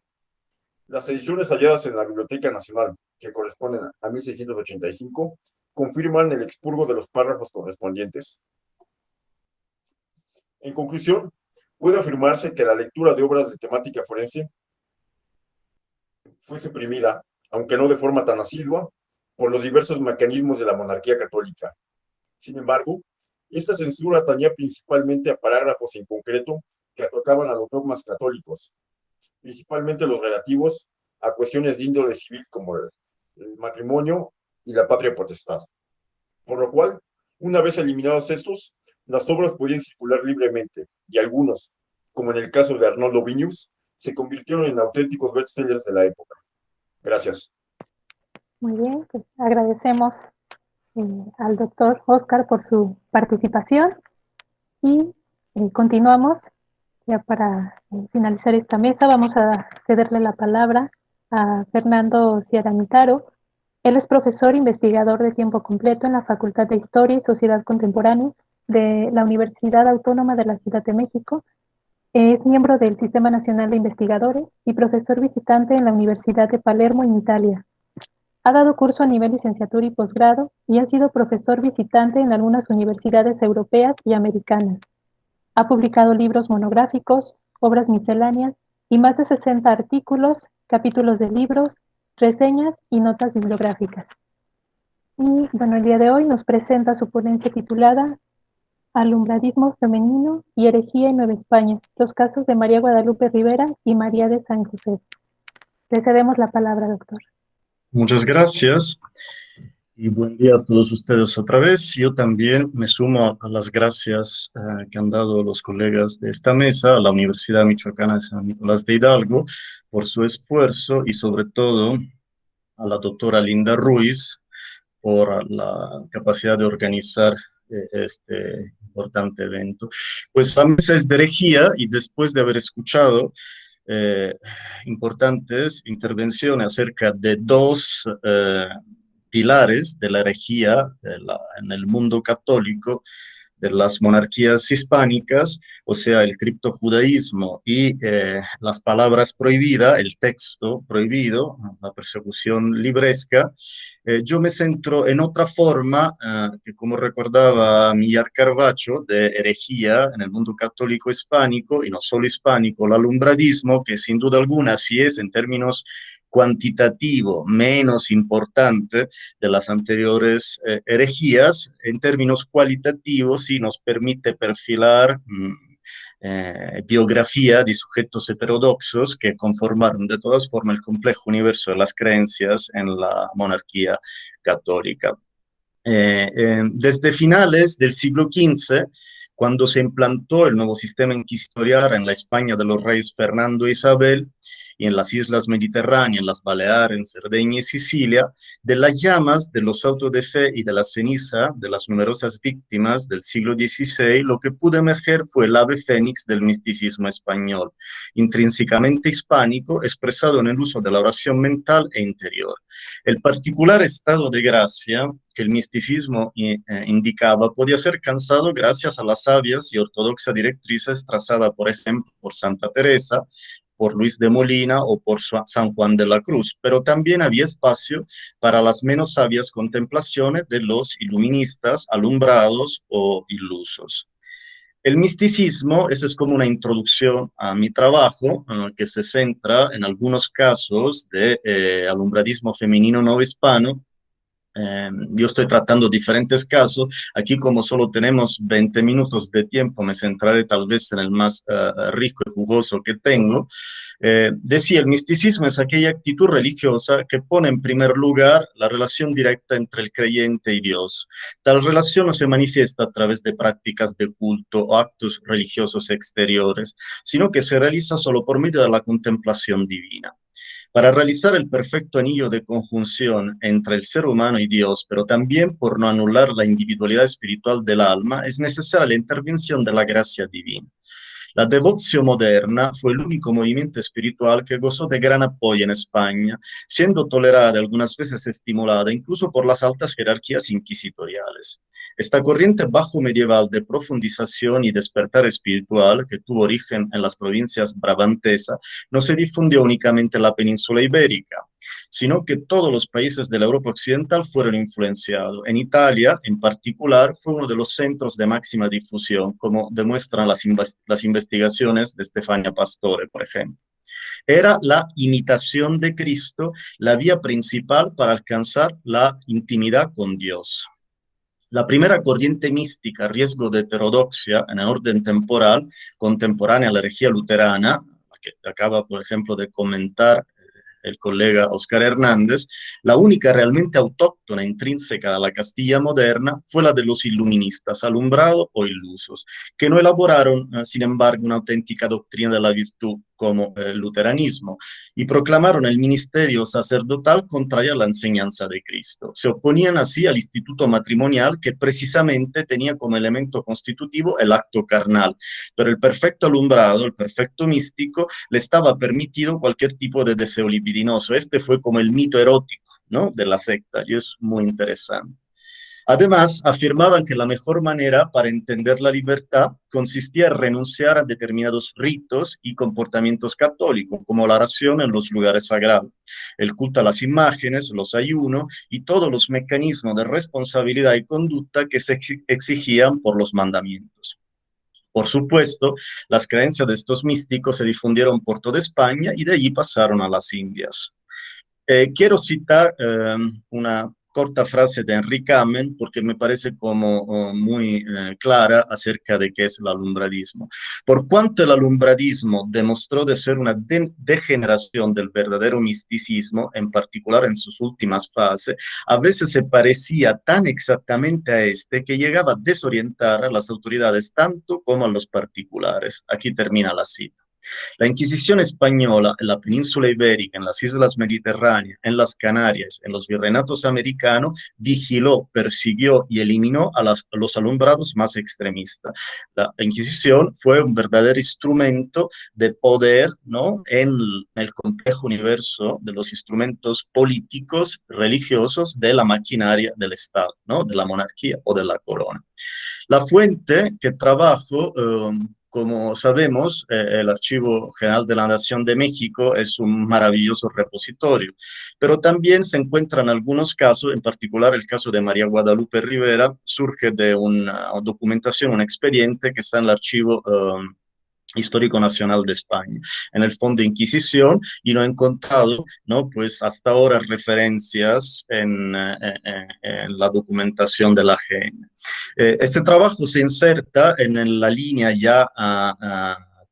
Las ediciones halladas en la Biblioteca Nacional, que corresponden a 1685, confirman el expurgo de los párrafos correspondientes. En conclusión, puede afirmarse que la lectura de obras de temática forense fue suprimida, aunque no de forma tan asidua, por los diversos mecanismos de la monarquía católica. Sin embargo, esta censura atañía principalmente a parágrafos en concreto que atacaban a los dogmas católicos, principalmente los relativos a cuestiones de índole civil como el matrimonio y la patria potestad. Por lo cual, una vez eliminados estos, las obras podían circular libremente, y algunos, como en el caso de Arnoldo Vinius, se convirtieron en auténticos bestsellers de la época. Gracias. Muy bien, pues agradecemos al doctor Oscar por su participación y continuamos. Ya para finalizar esta mesa vamos a cederle la palabra a Fernando Ciaramitaro. Él es profesor investigador de tiempo completo en la Facultad de Historia y Sociedad Contemporánea de la Universidad Autónoma de la Ciudad de México. Es miembro del Sistema Nacional de Investigadores y profesor visitante en la Universidad de Palermo, en Italia. Ha dado curso a nivel licenciatura y posgrado y ha sido profesor visitante en algunas universidades europeas y americanas. Ha publicado libros monográficos, obras misceláneas y más de 60 artículos, capítulos de libros, reseñas y notas bibliográficas. Y bueno, el día de hoy nos presenta su ponencia titulada Alumbradismo femenino y herejía en Nueva España, los casos de María Guadalupe Rivera y María de San José. Le cedemos la palabra, doctor. Muchas gracias. Y buen día a todos ustedes otra vez. Yo también me sumo a las gracias que han dado los colegas de esta mesa, a la Universidad Michoacana de San Nicolás de Hidalgo, por su esfuerzo y sobre todo a la doctora Linda Ruiz por la capacidad de organizar este importante evento. Pues la mesa es de herejía y después de haber escuchado eh, importantes intervenciones acerca de dos pilares de la herejía en el mundo católico, de las monarquías hispánicas, o sea, el criptojudaísmo y las palabras prohibidas, el texto prohibido, la persecución libresca. Yo me centro en otra forma que, como recordaba Millar Carvacho, de herejía en el mundo católico hispánico, y no solo hispánico, el alumbradismo, que sin duda alguna, si es en términos cuantitativo menos importante de las anteriores herejías, en términos cualitativos sí nos permite perfilar biografía de sujetos heterodoxos que conformaron de todas formas el complejo universo de las creencias en la monarquía católica. Desde finales del siglo XV, cuando se implantó el nuevo sistema inquisitorial en la España de los reyes Fernando e Isabel, y en las islas mediterráneas, en las Baleares, en Cerdeña y Sicilia, de las llamas, de los autos de fe y de la ceniza de las numerosas víctimas del siglo XVI, lo que pudo emerger fue el ave fénix del misticismo español, intrínsecamente hispánico, expresado en el uso de la oración mental e interior. El particular estado de gracia que el misticismo indicaba podía ser alcanzado gracias a las sabias y ortodoxas directrices trazadas, por ejemplo, por Santa Teresa, por Luis de Molina o por San Juan de la Cruz, pero también había espacio para las menos sabias contemplaciones de los iluministas, alumbrados o ilusos. El misticismo, esa es como una introducción a mi trabajo, que se centra en algunos casos de alumbradismo femenino no hispano. Yo estoy tratando diferentes casos. Aquí, como solo tenemos 20 minutos de tiempo, me centraré tal vez en el más rico y jugoso que tengo. Decía, el misticismo es aquella actitud religiosa que pone en primer lugar la relación directa entre el creyente y Dios. Tal relación no se manifiesta a través de prácticas de culto o actos religiosos exteriores, sino que se realiza solo por medio de la contemplación divina. Para realizar el perfecto anillo de conjunción entre el ser humano y Dios, pero también por no anular la individualidad espiritual del alma, es necesaria la intervención de la gracia divina. La devoción moderna fue el único movimiento espiritual que gozó de gran apoyo en España, siendo tolerada, algunas veces estimulada, incluso por las altas jerarquías inquisitoriales. Esta corriente bajo medieval de profundización y despertar espiritual, que tuvo origen en las provincias brabantesas, no se difundió únicamente en la península ibérica, sino que todos los países de la Europa occidental fueron influenciados. En Italia, en particular, fue uno de los centros de máxima difusión, como demuestran las investigaciones de Stefania Pastore, por ejemplo. Era la imitación de Cristo la vía principal para alcanzar la intimidad con Dios. La primera corriente mística, riesgo de heterodoxia en el orden temporal, contemporánea a la herejía luterana, que acaba, por ejemplo, de comentar el colega Oscar Hernández, la única realmente autóctona, intrínseca a la Castilla moderna, fue la de los iluministas, alumbrados o ilusos, que no elaboraron, sin embargo, una auténtica doctrina de la virtud como el luteranismo, y proclamaron el ministerio sacerdotal contrario a la enseñanza de Cristo. Se oponían así al instituto matrimonial que precisamente tenía como elemento constitutivo el acto carnal, pero el perfecto alumbrado, el perfecto místico, le estaba permitido cualquier tipo de deseo libidinoso. Este fue como el mito erótico, ¿no?, de la secta, y es muy interesante. Además, afirmaban que la mejor manera para entender la libertad consistía en renunciar a determinados ritos y comportamientos católicos, como la oración en los lugares sagrados, el culto a las imágenes, los ayunos y todos los mecanismos de responsabilidad y conducta que se exigían por los mandamientos. Por supuesto, las creencias de estos místicos se difundieron por toda España y de allí pasaron a las Indias. Quiero citar una corta frase de Henry Kamen porque me parece como muy clara acerca de qué es el alumbradismo. Por cuanto el alumbradismo demostró de ser una degeneración del verdadero misticismo, en particular en sus últimas fases, a veces se parecía tan exactamente a este que llegaba a desorientar a las autoridades tanto como a los particulares. Aquí termina la cita. La Inquisición española en la península ibérica, en las islas mediterráneas, en las Canarias, en los virreinatos americanos, vigiló, persiguió y eliminó a los alumbrados más extremistas. La Inquisición fue un verdadero instrumento de poder, ¿no?, en el complejo universo de los instrumentos políticos, religiosos de la maquinaria del Estado, ¿no?, de la monarquía o de la corona. La fuente que trabajo, como sabemos, el Archivo General de la Nación de México es un maravilloso repositorio, pero también se encuentran algunos casos, en particular el caso de María Guadalupe Rivera, surge de una documentación, un expediente que está en el Archivo Histórico Nacional de España, en el Fondo de Inquisición, y no he encontrado, ¿no?, pues hasta ahora referencias en la documentación de la AGN. Este trabajo se inserta en la línea ya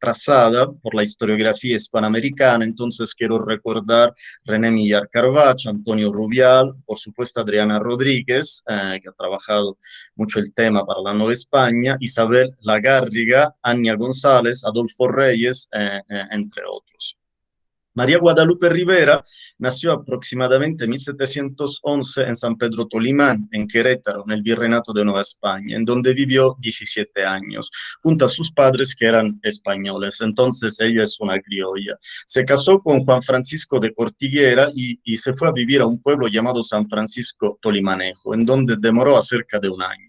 trazada por la historiografía hispanoamericana. Entonces quiero recordar René Millar Carvacho, Antonio Rubial, por supuesto Adriana Rodríguez, que ha trabajado mucho el tema para la Nueva España, Isabel Lagárriga, Ania González, Adolfo Reyes, entre otros. María Guadalupe Rivera nació aproximadamente en 1711 en San Pedro Tolimán, en Querétaro, en el Virreinato de Nueva España, en donde vivió 17 años, junto a sus padres que eran españoles. Entonces ella es una criolla. Se casó con Juan Francisco de Cortiguera y se fue a vivir a un pueblo llamado San Francisco Tolimanejo, en donde demoró cerca de un año.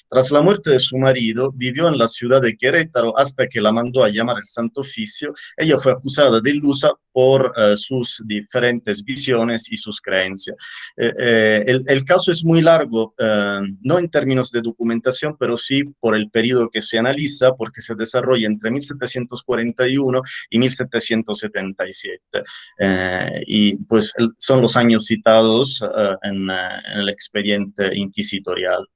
Tras la muerte de su marido, vivió en la ciudad de Querétaro hasta que la mandó a llamar el Santo Oficio. Ella fue acusada de ilusa por sus diferentes visiones y sus creencias. El caso es muy largo, no en términos de documentación, pero sí por el periodo que se analiza, porque se desarrolla entre 1741 y 1777. Y pues son los años citados en el expediente inquisitorial.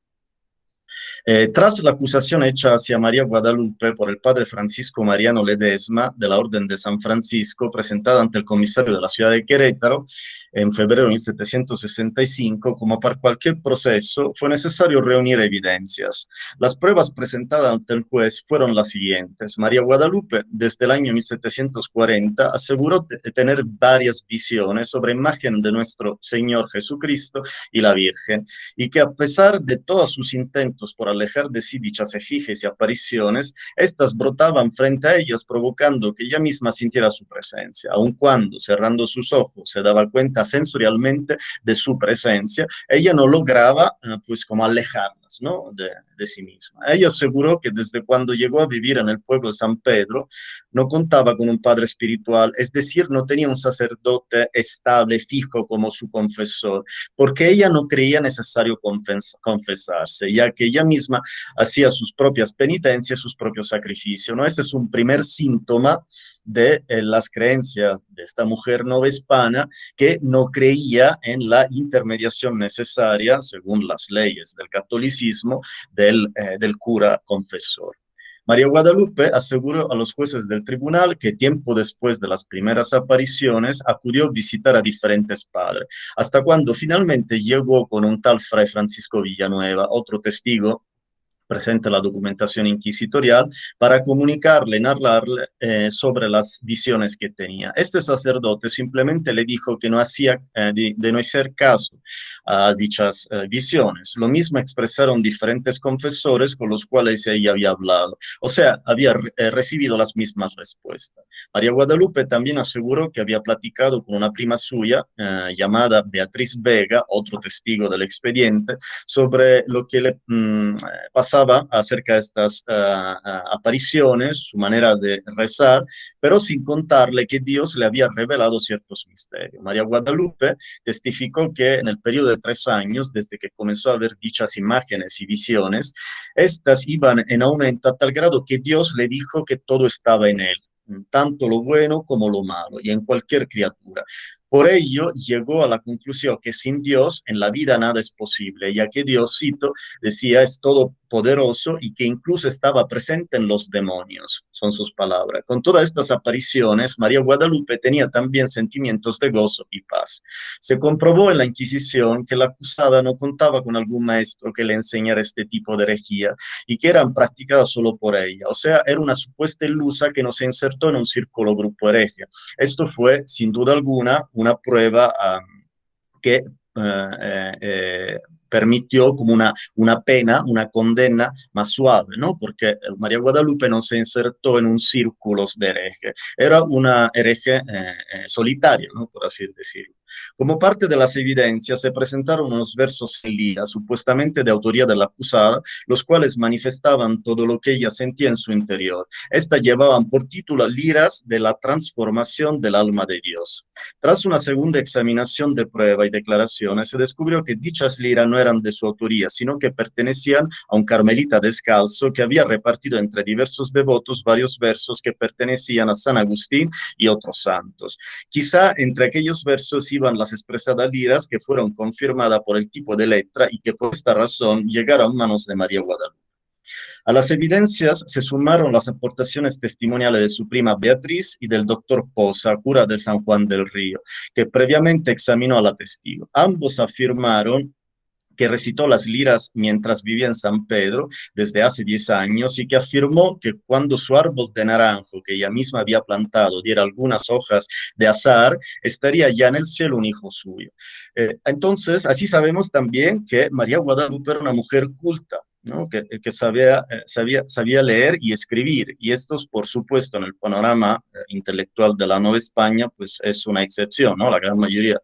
Tras la acusación hecha hacia María Guadalupe por el padre Francisco Mariano Ledesma de la Orden de San Francisco, presentada ante el comisario de la ciudad de Querétaro en febrero de 1765, como para cualquier proceso, fue necesario reunir evidencias. Las pruebas presentadas ante el juez fueron las siguientes. María Guadalupe, desde el año 1740, aseguró tener varias visiones sobre imagen de nuestro Señor Jesucristo y la Virgen, y que a pesar de todos sus intentos por alejar de sí dichas efigies y apariciones, estas brotaban frente a ellas, provocando que ella misma sintiera su presencia, aun cuando, cerrando sus ojos, se daba cuenta sensorialmente de su presencia, ella no lograba, pues, como alejarlas, ¿no?, de sí misma. Ella aseguró que desde cuando llegó a vivir en el pueblo de San Pedro, no contaba con un padre espiritual, es decir, no tenía un sacerdote estable, fijo como su confesor, porque ella no creía necesario confesarse, ya que ella misma hacía sus propias penitencias, sus propios sacrificios, ¿no? Ese es un primer síntoma de las creencias de esta mujer novohispana que no creía en la intermediación necesaria, según las leyes del catolicismo, del cura confesor. María Guadalupe aseguró a los jueces del tribunal que tiempo después de las primeras apariciones acudió a visitar a diferentes padres, hasta cuando finalmente llegó con un tal Fray Francisco Villanueva, otro testigo presente la documentación inquisitorial, para comunicarle, narrarle sobre las visiones que tenía. Este sacerdote simplemente le dijo que no hacía de no hacer caso a dichas visiones. Lo mismo expresaron diferentes confesores con los cuales ella había hablado. O sea, había recibido las mismas respuestas. María Guadalupe también aseguró que había platicado con una prima suya llamada Beatriz Vega, otro testigo del expediente, sobre lo que le pasaba acerca de estas apariciones, su manera de rezar, pero sin contarle que Dios le había revelado ciertos misterios. María Guadalupe testificó que en el periodo de 3 años, desde que comenzó a ver dichas imágenes y visiones, estas iban en aumento a tal grado que Dios le dijo que todo estaba en él, tanto lo bueno como lo malo, y en cualquier criatura. Por ello, llegó a la conclusión que sin Dios en la vida nada es posible, ya que Dios, cito, decía, es todopoderoso y que incluso estaba presente en los demonios, son sus palabras. Con todas estas apariciones, María Guadalupe tenía también sentimientos de gozo y paz. Se comprobó en la Inquisición que la acusada no contaba con algún maestro que le enseñara este tipo de herejía y que eran practicadas solo por ella. O sea, era una supuesta ilusa que no se insertó en un círculo grupo hereje. Esto fue, sin duda alguna, una prueba que permitió como una pena, una condena más suave, ¿no? Porque María Guadalupe no se insertó en un círculo de hereje, era una hereje solitaria, ¿no? Por así decirlo. Como parte de las evidencias se presentaron unos versos en lira, supuestamente de autoría de la acusada, los cuales manifestaban todo lo que ella sentía en su interior. Estas llevaban por título Liras de la transformación del alma de Dios. Tras una segunda examinación de prueba y declaraciones, se descubrió que dichas liras no eran de su autoría, sino que pertenecían a un carmelita descalzo que había repartido entre diversos devotos varios versos que pertenecían a San Agustín y otros santos. Quizá entre aquellos versos iban las expresadas liras que fueron confirmadas por el tipo de letra y que por esta razón llegaron a manos de María Guadalupe. A las evidencias se sumaron las aportaciones testimoniales de su prima Beatriz y del doctor Poza, cura de San Juan del Río, que previamente examinó a la testigo. Ambos afirmaron que recitó las liras mientras vivía en San Pedro desde hace 10 años y que afirmó que cuando su árbol de naranjo que ella misma había plantado diera algunas hojas de azahar, estaría ya en el cielo un hijo suyo. Entonces, así sabemos también que María Guadalupe era una mujer culta, ¿no? Que sabía leer y escribir, y esto, por supuesto, en el panorama intelectual de la Nueva España, pues es una excepción, ¿no? La gran mayoría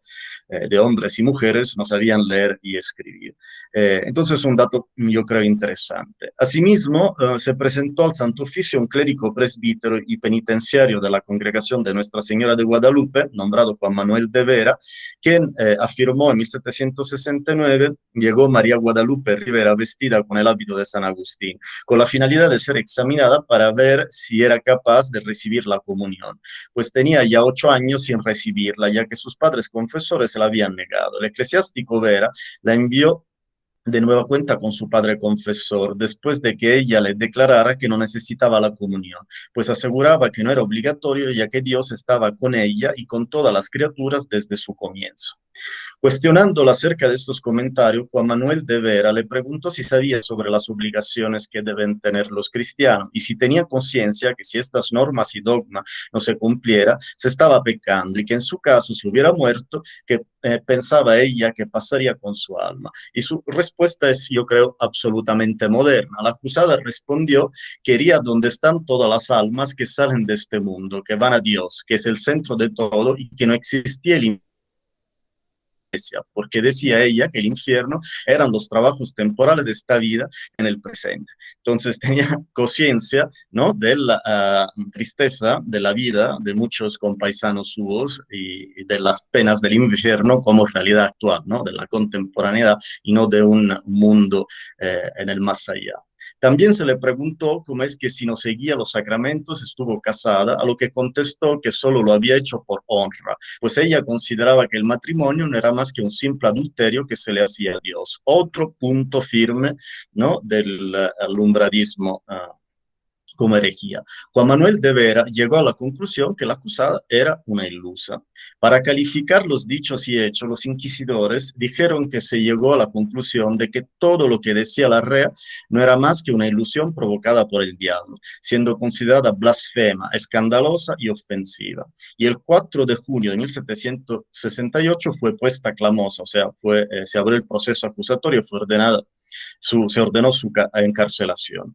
de hombres y mujeres no sabían leer y escribir. Entonces, un dato yo creo interesante. Asimismo, se presentó al Santo Oficio un clérigo presbítero y penitenciario de la Congregación de Nuestra Señora de Guadalupe, nombrado Juan Manuel de Vera, quien afirmó en 1769 llegó María Guadalupe Rivera vestida con el hábito de San Agustín, con la finalidad de ser examinada para ver si era capaz de recibir la comunión, pues tenía ya 8 años sin recibirla, ya que sus padres confesores se la habían negado. El eclesiástico Vera la envió de nueva cuenta con su padre confesor, después de que ella le declarara que no necesitaba la comunión, pues aseguraba que no era obligatorio, ya que Dios estaba con ella y con todas las criaturas desde su comienzo. Cuestionándola acerca de estos comentarios, Juan Manuel de Vera le preguntó si sabía sobre las obligaciones que deben tener los cristianos y si tenía conciencia que si estas normas y dogmas no se cumpliera, se estaba pecando y que en su caso, si hubiera muerto, que pensaba ella que pasaría con su alma. Y su respuesta es, yo creo, absolutamente moderna. La acusada respondió que iría donde están todas las almas que salen de este mundo, que van a Dios, que es el centro de todo y que no existía el porque decía ella que el infierno eran los trabajos temporales de esta vida en el presente. Entonces tenía conciencia, ¿no?, de la tristeza de la vida de muchos compaisanos suyos y de las penas del infierno como realidad actual, ¿no?, de la contemporaneidad y no de un mundo en el más allá. También se le preguntó cómo es que si no seguía los sacramentos estuvo casada, a lo que contestó que solo lo había hecho por honra, pues ella consideraba que el matrimonio no era más que un simple adulterio que se le hacía a Dios. Otro punto firme, ¿no?, del alumbradismo como herejía. Juan Manuel de Vera llegó a la conclusión que la acusada era una ilusa. Para calificar los dichos y hechos, los inquisidores dijeron que se llegó a la conclusión de que todo lo que decía la rea no era más que una ilusión provocada por el diablo, siendo considerada blasfema, escandalosa y ofensiva. Y el 4 de junio de 1768 fue puesta clamosa, o sea, se abrió el proceso acusatorio, se ordenó su encarcelación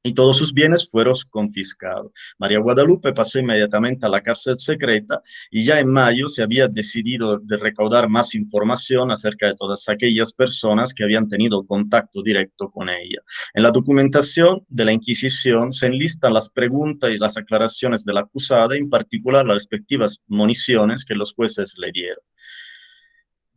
y todos sus bienes fueron confiscados. María Guadalupe pasó inmediatamente a la cárcel secreta y ya en mayo se había decidido de recaudar más información acerca de todas aquellas personas que habían tenido contacto directo con ella. En la documentación de la Inquisición se enlistan las preguntas y las aclaraciones de la acusada, en particular las respectivas municiones que los jueces le dieron.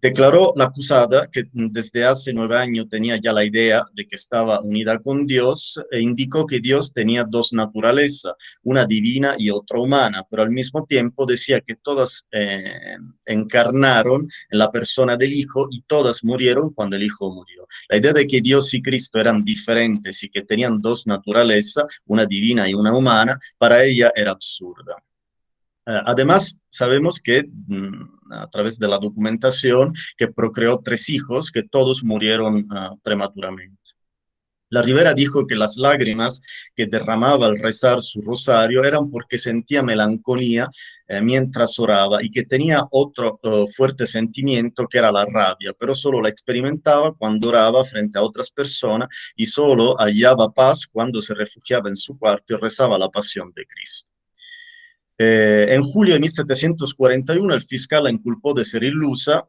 Declaró la acusada que desde hace 9 años tenía ya la idea de que estaba unida con Dios e indicó que Dios tenía dos naturalezas, una divina y otra humana, pero al mismo tiempo decía que todas encarnaron en la persona del Hijo y todas murieron cuando el Hijo murió. La idea de que Dios y Cristo eran diferentes y que tenían dos naturalezas, una divina y una humana, para ella era absurda. Además, sabemos que a través de la documentación que procreó 3 hijos que todos murieron prematuramente. La Rivera dijo que las lágrimas que derramaba al rezar su rosario eran porque sentía melancolía mientras oraba y que tenía otro fuerte sentimiento que era la rabia, pero solo la experimentaba cuando oraba frente a otras personas y solo hallaba paz cuando se refugiaba en su cuarto y rezaba la pasión de Cristo. En julio de 1741 el fiscal la inculpó de ser ilusa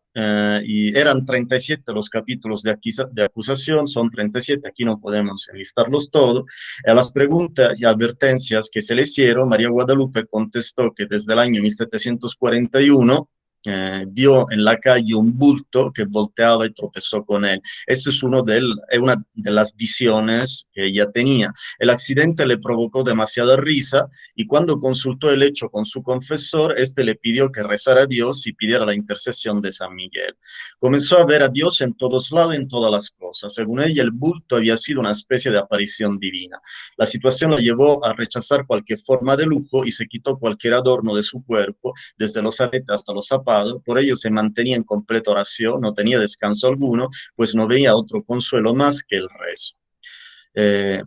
y eran 37 los capítulos de acusación, son 37, aquí no podemos enlistarlos todos. A las preguntas y advertencias que se le hicieron, María Guadalupe contestó que desde el año 1741 vio en la calle un bulto que volteaba y tropezó con él. Esa es una de las visiones que ella tenía. El accidente le provocó demasiada risa y cuando consultó el hecho con su confesor, este le pidió que rezara a Dios y pidiera la intercesión de San Miguel. Comenzó a ver a Dios en todos lados, en todas las cosas. Según ella, el bulto había sido una especie de aparición divina. La situación la llevó a rechazar cualquier forma de lujo y se quitó cualquier adorno de su cuerpo, desde los aretes hasta los zapatos. Por ello se mantenía en completa oración, no tenía descanso alguno, pues no veía otro consuelo más que el rezo.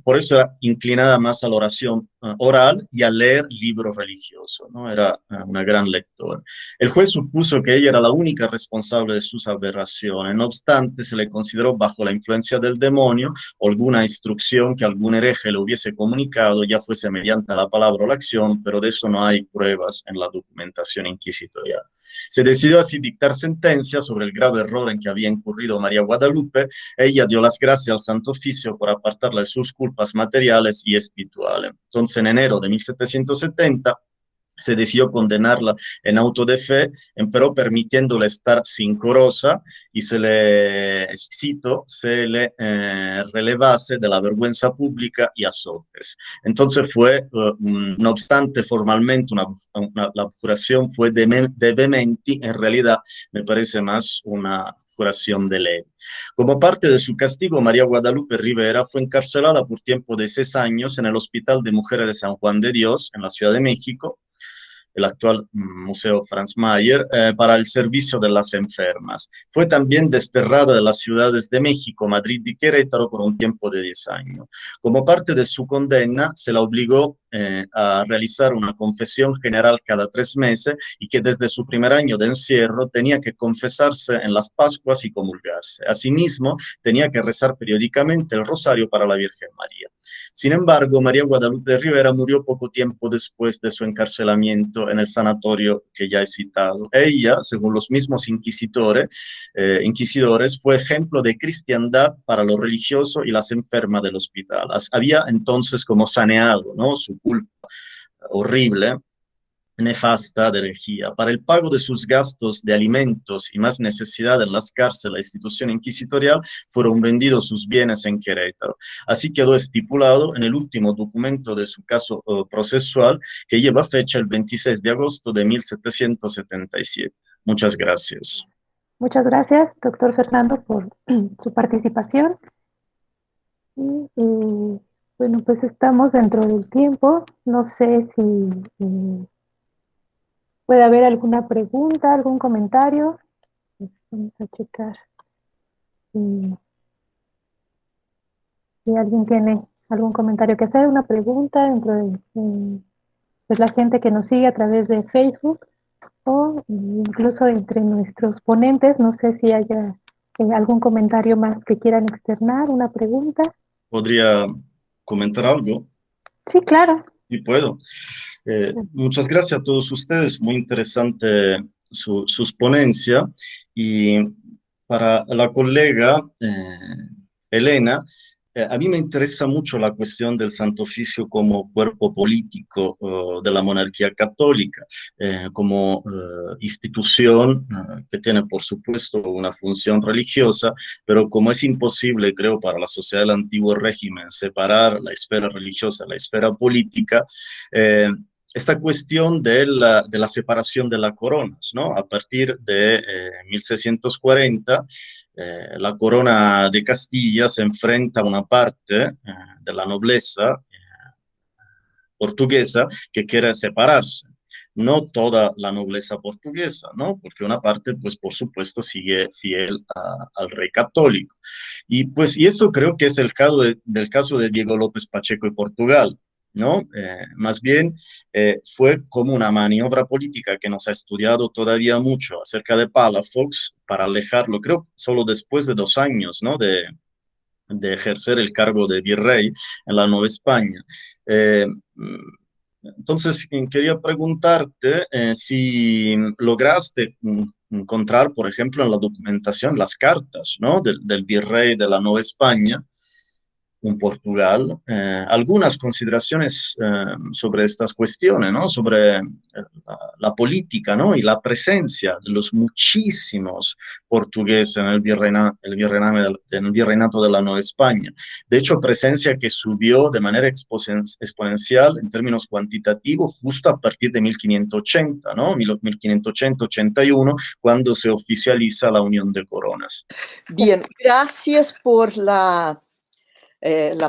Por eso era inclinada más a la oración oral y a leer libros religiosos, ¿no? Era una gran lectora. El juez supuso que ella era la única responsable de sus aberraciones, no obstante se le consideró bajo la influencia del demonio o alguna instrucción que algún hereje le hubiese comunicado, ya fuese mediante la palabra o la acción, pero de eso no hay pruebas en la documentación inquisitorial. Se decidió así dictar sentencia sobre el grave error en que había incurrido María Guadalupe. Ella dio las gracias al Santo Oficio por apartarla de sus culpas materiales y espirituales. Entonces, en enero de 1770, se decidió condenarla en auto de fe, pero permitiéndole estar sin corosa y se le, cito, se le relevase de la vergüenza pública y azotes. Entonces fue, no obstante formalmente la abjuración fue de vehemente, en realidad me parece más una curación de ley. Como parte de su castigo, María Guadalupe Rivera fue encarcelada por tiempo de 6 años en el Hospital de Mujeres de San Juan de Dios, en la Ciudad de México, el actual Museo Franz Mayer, para el servicio de las enfermas. Fue también desterrada de las ciudades de México, Madrid y Querétaro por un tiempo de 10 años. Como parte de su condena, se la obligó a realizar una confesión general cada 3 meses y que desde su primer año de encierro tenía que confesarse en las Pascuas y comulgarse. Asimismo, tenía que rezar periódicamente el rosario para la Virgen María. Sin embargo, María Guadalupe Rivera murió poco tiempo después de su encarcelamiento en el sanatorio que ya he citado. Ella, según los mismos inquisidores, fue ejemplo de cristiandad para los religiosos y las enfermas del hospital. Había entonces como saneado, ¿no?, su culpa horrible, nefasta de herejía. Para el pago de sus gastos de alimentos y más necesidad en las cárceles, la institución inquisitorial, fueron vendidos sus bienes en Querétaro. Así quedó estipulado en el último documento de su caso procesual, que lleva fecha el 26 de agosto de 1777. Muchas gracias. Muchas gracias, doctor Fernando, por su participación. Y bueno, pues estamos dentro del tiempo. No sé si puede haber alguna pregunta, algún comentario. Vamos a checar si alguien tiene algún comentario que hacer, una pregunta dentro de pues la gente que nos sigue a través de Facebook o incluso entre nuestros ponentes. No sé si haya algún comentario más que quieran externar, una pregunta. ¿Podría comentar algo? Sí, claro. Sí, puedo. Muchas gracias a todos ustedes, muy interesante sus ponencias. Y para la colega Elena, a mí me interesa mucho la cuestión del Santo Oficio como cuerpo político de la monarquía católica, como institución que tiene, por supuesto, una función religiosa, pero como es imposible, creo, para la sociedad del antiguo régimen separar la esfera religiosa de la esfera política, esta cuestión de la separación de las coronas, ¿no? A partir de 1640, la corona de Castilla se enfrenta a una parte de la nobleza portuguesa que quiere separarse. No toda la nobleza portuguesa, ¿no? Porque una parte, pues por supuesto, sigue fiel al rey católico. Y pues, y esto creo que es el caso del caso de Diego López Pacheco y Portugal, ¿no? Más bien fue como una maniobra política que nos ha estudiado todavía mucho acerca de Palafox para alejarlo, creo, solo después de 2 años, ¿no? De ejercer el cargo de virrey en la Nueva España. Eh, entonces, quería preguntarte si lograste encontrar, por ejemplo, en la documentación las cartas, ¿no? del virrey de la Nueva España, en Portugal, algunas consideraciones sobre estas cuestiones, ¿no? Sobre la política, ¿no? Y la presencia de los muchísimos portugueses en el virreinato de la Nueva España. De hecho, presencia que subió de manera exponencial en términos cuantitativos justo a partir de 1580, ¿no? 1580-81, cuando se oficializa la Unión de Coronas. Bien, gracias por la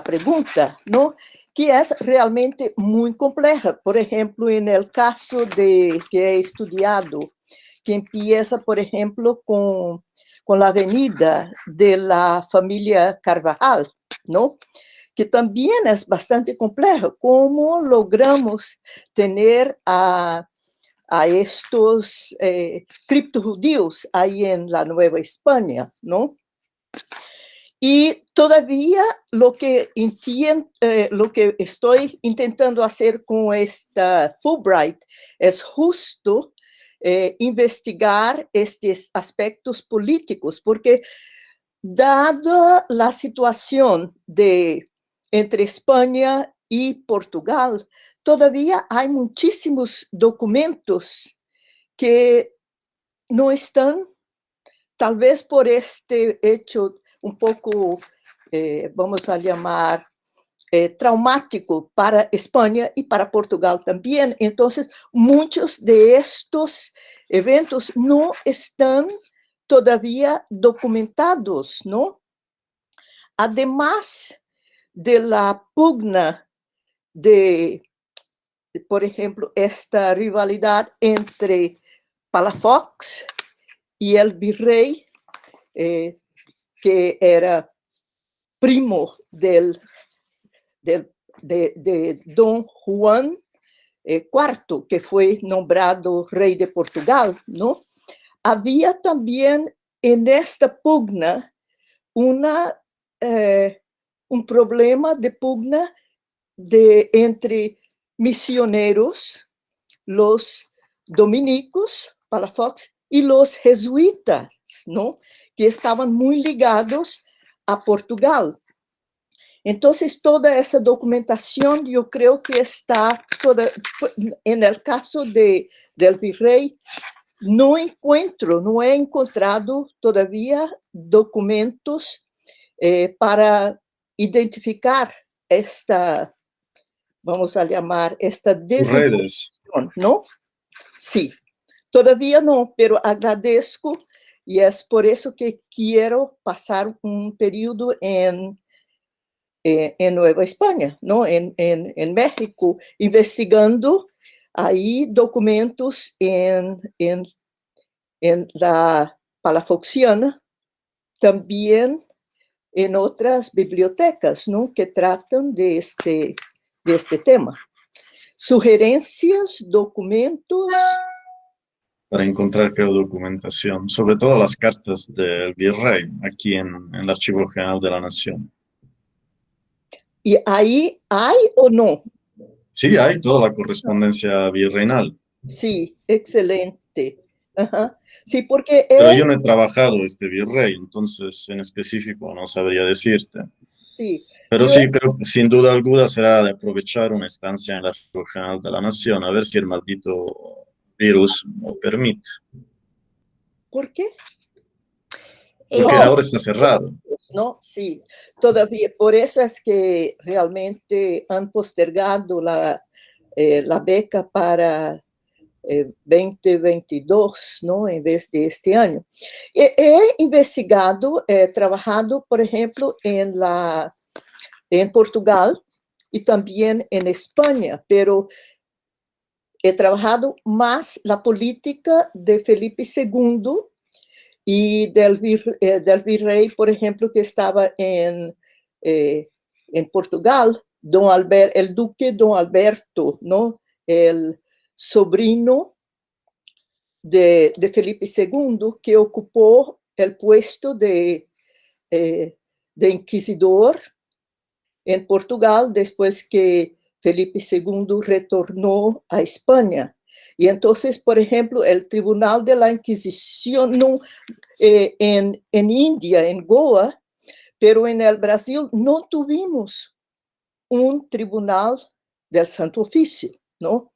pregunta, ¿no? Que es realmente muy compleja. Por ejemplo, en el caso de que he estudiado, que empieza, por ejemplo, con la avenida de la familia Carvajal, ¿no? Que también es bastante complejo. ¿Cómo logramos tener a estos criptojudíos ahí en la Nueva España, ¿no? Y todavía lo que estoy intentando hacer con esta Fulbright es justo investigar estos aspectos políticos, porque dada la situación entre España y Portugal, todavía hay muchísimos documentos que no están, tal vez por este hecho un poco, vamos a llamar, traumático para España y para Portugal también. Entonces, muchos de estos eventos no están todavía documentados, ¿no? Además de la pugna por ejemplo, esta rivalidad entre Palafox y el virrey, que era primo de Don Juan IV, que fue nombrado rey de Portugal, ¿no? Había también en esta pugna un problema de pugna entre misioneros, los dominicos, Palafox, y los jesuitas, ¿no? Que estaban muy ligados a Portugal. Entonces, toda esa documentación yo creo que está toda, en el caso del virrey, no he encontrado todavía documentos para identificar esta, vamos a llamar, esta desinformación, ¿no? Sí, todavía no, pero agradezco y es por eso que quiero pasar un periodo en Nueva España, ¿no? En México, investigando ahí documentos en la Palafoxiana, también en otras bibliotecas, ¿no? Que tratan de este tema. Sugerencias, documentos. Para encontrar qué documentación, sobre todo las cartas del virrey, aquí en el Archivo General de la Nación. ¿Y ahí hay o no? Sí, hay toda la correspondencia virreinal. Sí, excelente. Ajá. Sí, porque pero yo no he trabajado este virrey, entonces en específico no sabría decirte. Sí, Pero sí, creo que sin duda alguna será de aprovechar una estancia en el Archivo General de la Nación, a ver si el maldito virus lo permite, ¿Por qué? porque Eh, ahora está cerrado. ¿No? Sí, todavía, por eso es que realmente han postergado la beca para 2022, ¿no? En vez de este año. He investigado, trabajado, por ejemplo, en Portugal y también en España, pero he trabajado más la política de Felipe II y del virrey, por ejemplo, que estaba en Portugal, el duque Don Alberto, ¿no? El sobrino de Felipe II, que ocupó el puesto de inquisidor en Portugal después que Felipe II retornó a España. Y entonces, por ejemplo, el Tribunal de la Inquisición no, en India, en Goa, pero en el Brasil no tuvimos un tribunal del Santo Oficio, ¿no?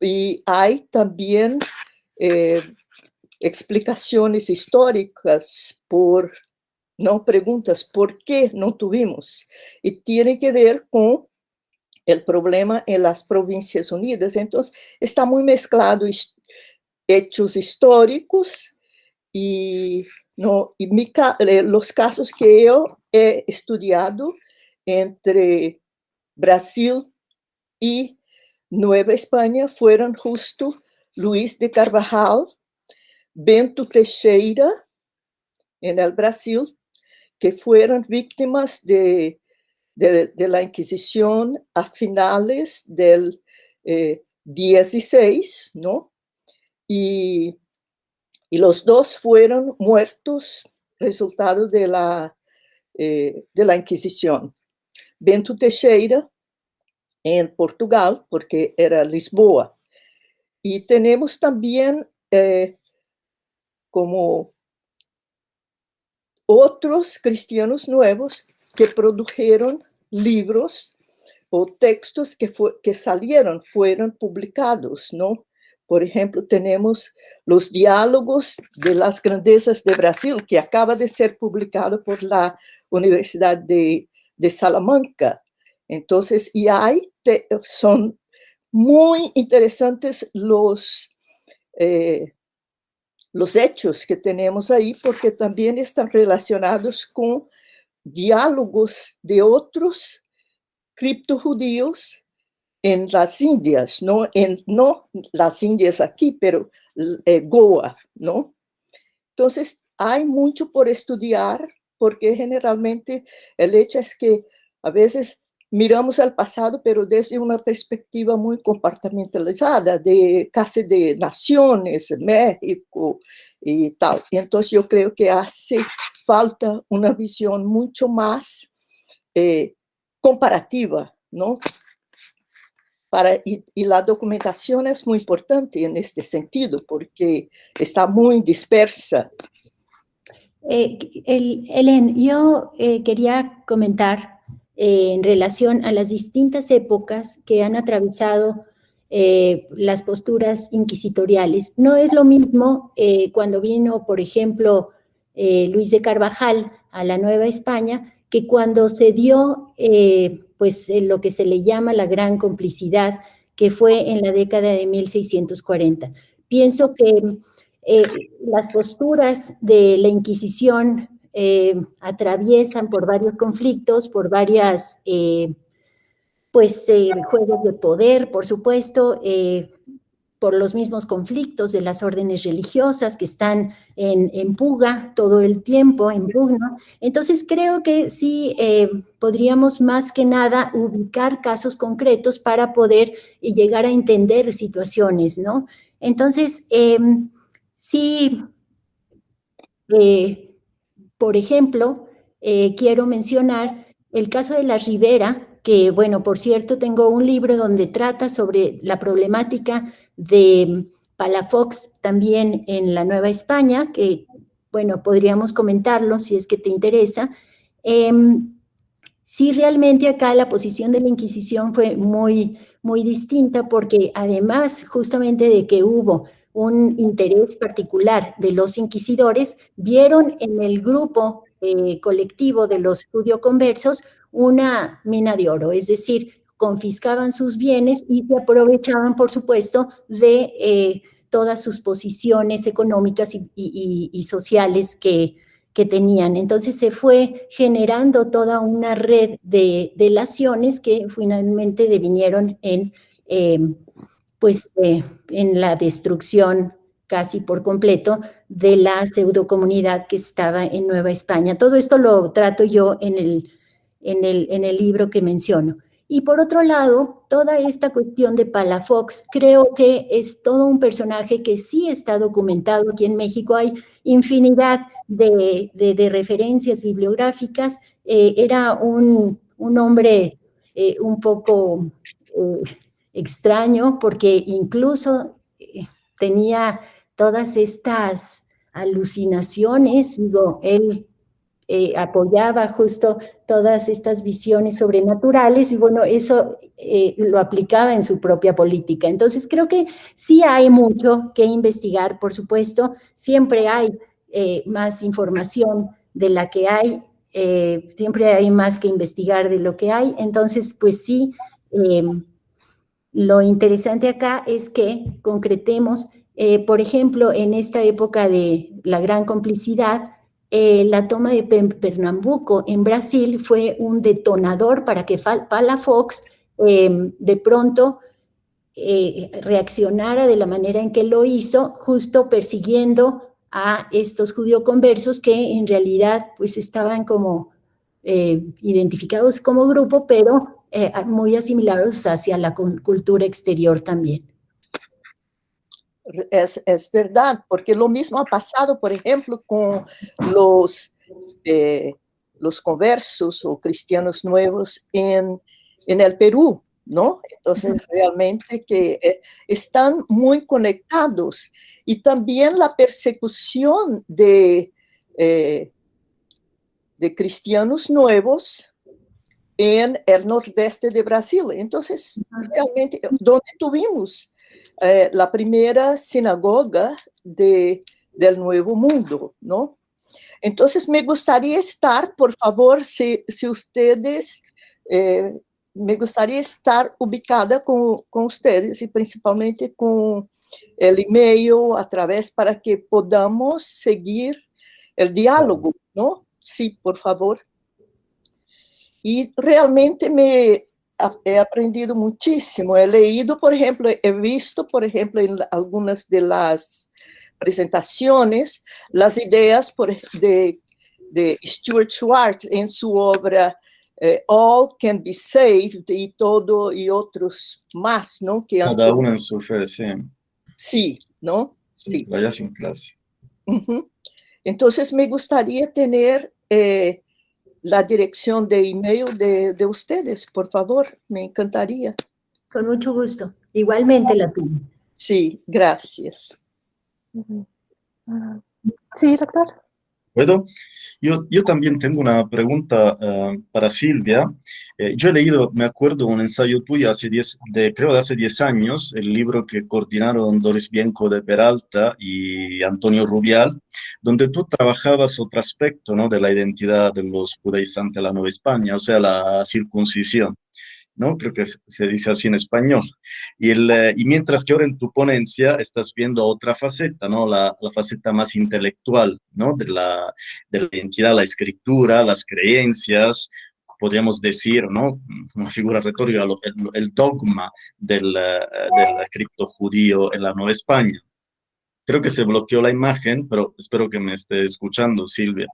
Y hay también explicaciones históricas no preguntas, ¿por qué no tuvimos? Y tiene que ver con el problema en las Provincias Unidas. Entonces, está muy mezclado hechos históricos y, no, y los casos que yo he estudiado entre Brasil y Nueva España fueron justo Luis de Carvajal, Bento Teixeira en el Brasil, que fueron víctimas de la Inquisición a finales del 16, ¿no? Y los dos fueron muertos resultado de la Inquisición. Bento Teixeira en Portugal, porque era Lisboa. Y tenemos también como otros cristianos nuevos que produjeron libros o textos que salieron, fueron publicados, ¿no? Por ejemplo, tenemos los diálogos de las grandezas de Brasil, que acaba de ser publicado por la Universidad de Salamanca. Entonces, y son muy interesantes los hechos que tenemos ahí, porque también están relacionados con diálogos de otros criptojudíos en las Indias, no las Indias aquí, pero Goa, ¿no? Entonces, hay mucho por estudiar, porque generalmente el hecho es que a veces miramos al pasado, pero desde una perspectiva muy compartimentalizada, casi de naciones, México y tal. Y entonces yo creo que hace falta una visión mucho más comparativa, ¿no? Y la documentación es muy importante en este sentido, porque está muy dispersa. Helen, yo quería comentar en relación a las distintas épocas que han atravesado las posturas inquisitoriales. No es lo mismo cuando vino, por ejemplo, Luis de Carvajal a la Nueva España, que cuando se dio lo que se le llama la gran complicidad, que fue en la década de 1640. Pienso que las posturas de la Inquisición atraviesan por varios conflictos, por varias juegos de poder, por supuesto, por los mismos conflictos de las órdenes religiosas que están en puga todo el tiempo, en pugna. Entonces creo que sí podríamos más que nada ubicar casos concretos para poder llegar a entender situaciones, ¿no? Entonces, sí, por ejemplo, quiero mencionar el caso de la Ribera, que, bueno, por cierto, tengo un libro donde trata sobre la problemática de Palafox también en la Nueva España, que, bueno, podríamos comentarlo si es que te interesa. Sí, realmente acá la posición de la Inquisición fue muy, muy distinta porque además justamente de que hubo un interés particular de los inquisidores, vieron en el grupo colectivo de los judío-conversos una mina de oro, es decir, confiscaban sus bienes y se aprovechaban, por supuesto, de todas sus posiciones económicas y sociales que tenían. Entonces se fue generando toda una red de delaciones que finalmente devinieron en la destrucción casi por completo de la pseudocomunidad que estaba en Nueva España. Todo esto lo trato yo en el libro que menciono. Y por otro lado, toda esta cuestión de Palafox, creo que es todo un personaje que sí está documentado aquí en México. Hay infinidad de referencias bibliográficas. Era un hombre un poco extraño porque incluso tenía todas estas alucinaciones. Digo, él apoyaba justo todas estas visiones sobrenaturales y bueno, eso lo aplicaba en su propia política. Entonces creo que sí hay mucho que investigar, por supuesto, siempre hay más información de la que hay, siempre hay más que investigar de lo que hay, entonces pues sí, lo interesante acá es que concretemos, por ejemplo, en esta época de la gran complicidad, la toma de Pernambuco en Brasil fue un detonador para que Palafox de pronto reaccionara de la manera en que lo hizo, justo persiguiendo a estos judío-conversos que en realidad pues estaban como identificados como grupo, pero muy asimilados hacia la cultura exterior también. Es verdad, porque lo mismo ha pasado, por ejemplo, con los conversos o cristianos nuevos en el Perú, ¿no? Entonces, realmente que están muy conectados. Y también la persecución de cristianos nuevos en el nordeste de Brasil. Entonces, realmente, donde tuvimos la primera sinagoga del Nuevo Mundo, ¿no? Entonces, me gustaría estar, por favor, si ustedes, me gustaría estar ubicada con ustedes y principalmente con el email a través para que podamos seguir el diálogo, ¿no? Sí, por favor. Y realmente he aprendido muchísimo. He leído, por ejemplo, he visto, por ejemplo, en algunas de las presentaciones, las ideas de Stuart Schwartz en su obra All Can Be Saved y todo y otros más, ¿no? Que Cada uno en su fe, sí. Sí, ¿no? Sí. Vaya sin clase. Uh-huh. Entonces me gustaría tener la dirección de email de ustedes, por favor, me encantaría. Con mucho gusto. Igualmente la tuya. Sí, gracias. Sí, doctor. ¿Puedo? Yo también tengo una pregunta para Silvia. Yo he leído, me acuerdo, un ensayo tuyo creo de hace 10 años, el libro que coordinaron Doris Bienco de Peralta y Antonio Rubial, donde tú trabajabas otro aspecto, ¿no?, de la identidad de los judaizantes de la Nueva España, o sea, la circuncisión, ¿no? Creo que se dice así en español. Y mientras que ahora en tu ponencia estás viendo otra faceta, ¿no? La faceta más intelectual, ¿no? De la identidad, la escritura, las creencias, podríamos decir, ¿no? Una figura retórica, el dogma del cripto judío en la Nueva España. Creo que se bloqueó la imagen, pero espero que me esté escuchando, Silvia.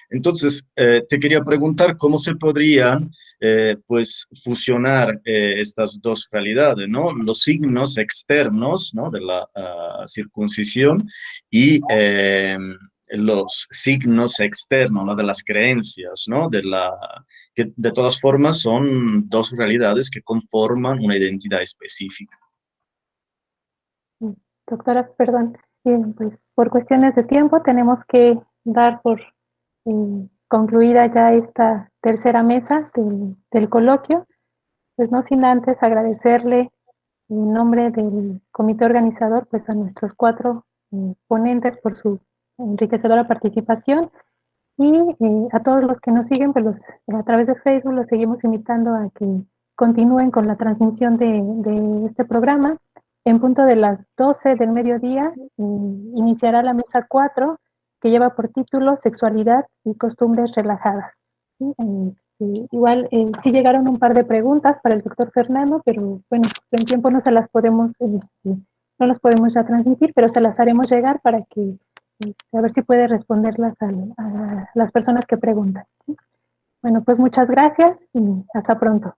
Entonces, te quería preguntar cómo se podrían, pues, fusionar estas dos realidades, ¿no? Los signos externos, ¿no?, de la circuncisión y los signos externos, ¿no?, de las creencias, ¿no? Que de todas formas son dos realidades que conforman una identidad específica. Doctora, perdón, pues por cuestiones de tiempo tenemos que dar por concluida ya esta tercera mesa del coloquio, pues no sin antes agradecerle en nombre del comité organizador, pues a nuestros 4 ponentes por su enriquecedora participación y a todos los que nos siguen, pues a través de Facebook los seguimos invitando a que continúen con la transmisión de este programa. En punto de las 12 del mediodía iniciará la mesa 4 que lleva por título Sexualidad y costumbres relajadas. ¿Sí? Igual sí llegaron un par de preguntas para el doctor Fernando, pero bueno, en tiempo no se las podemos, no las podemos ya transmitir, pero se las haremos llegar para que a ver si puede responderlas a las personas que preguntan. ¿Sí? Bueno, pues muchas gracias y hasta pronto.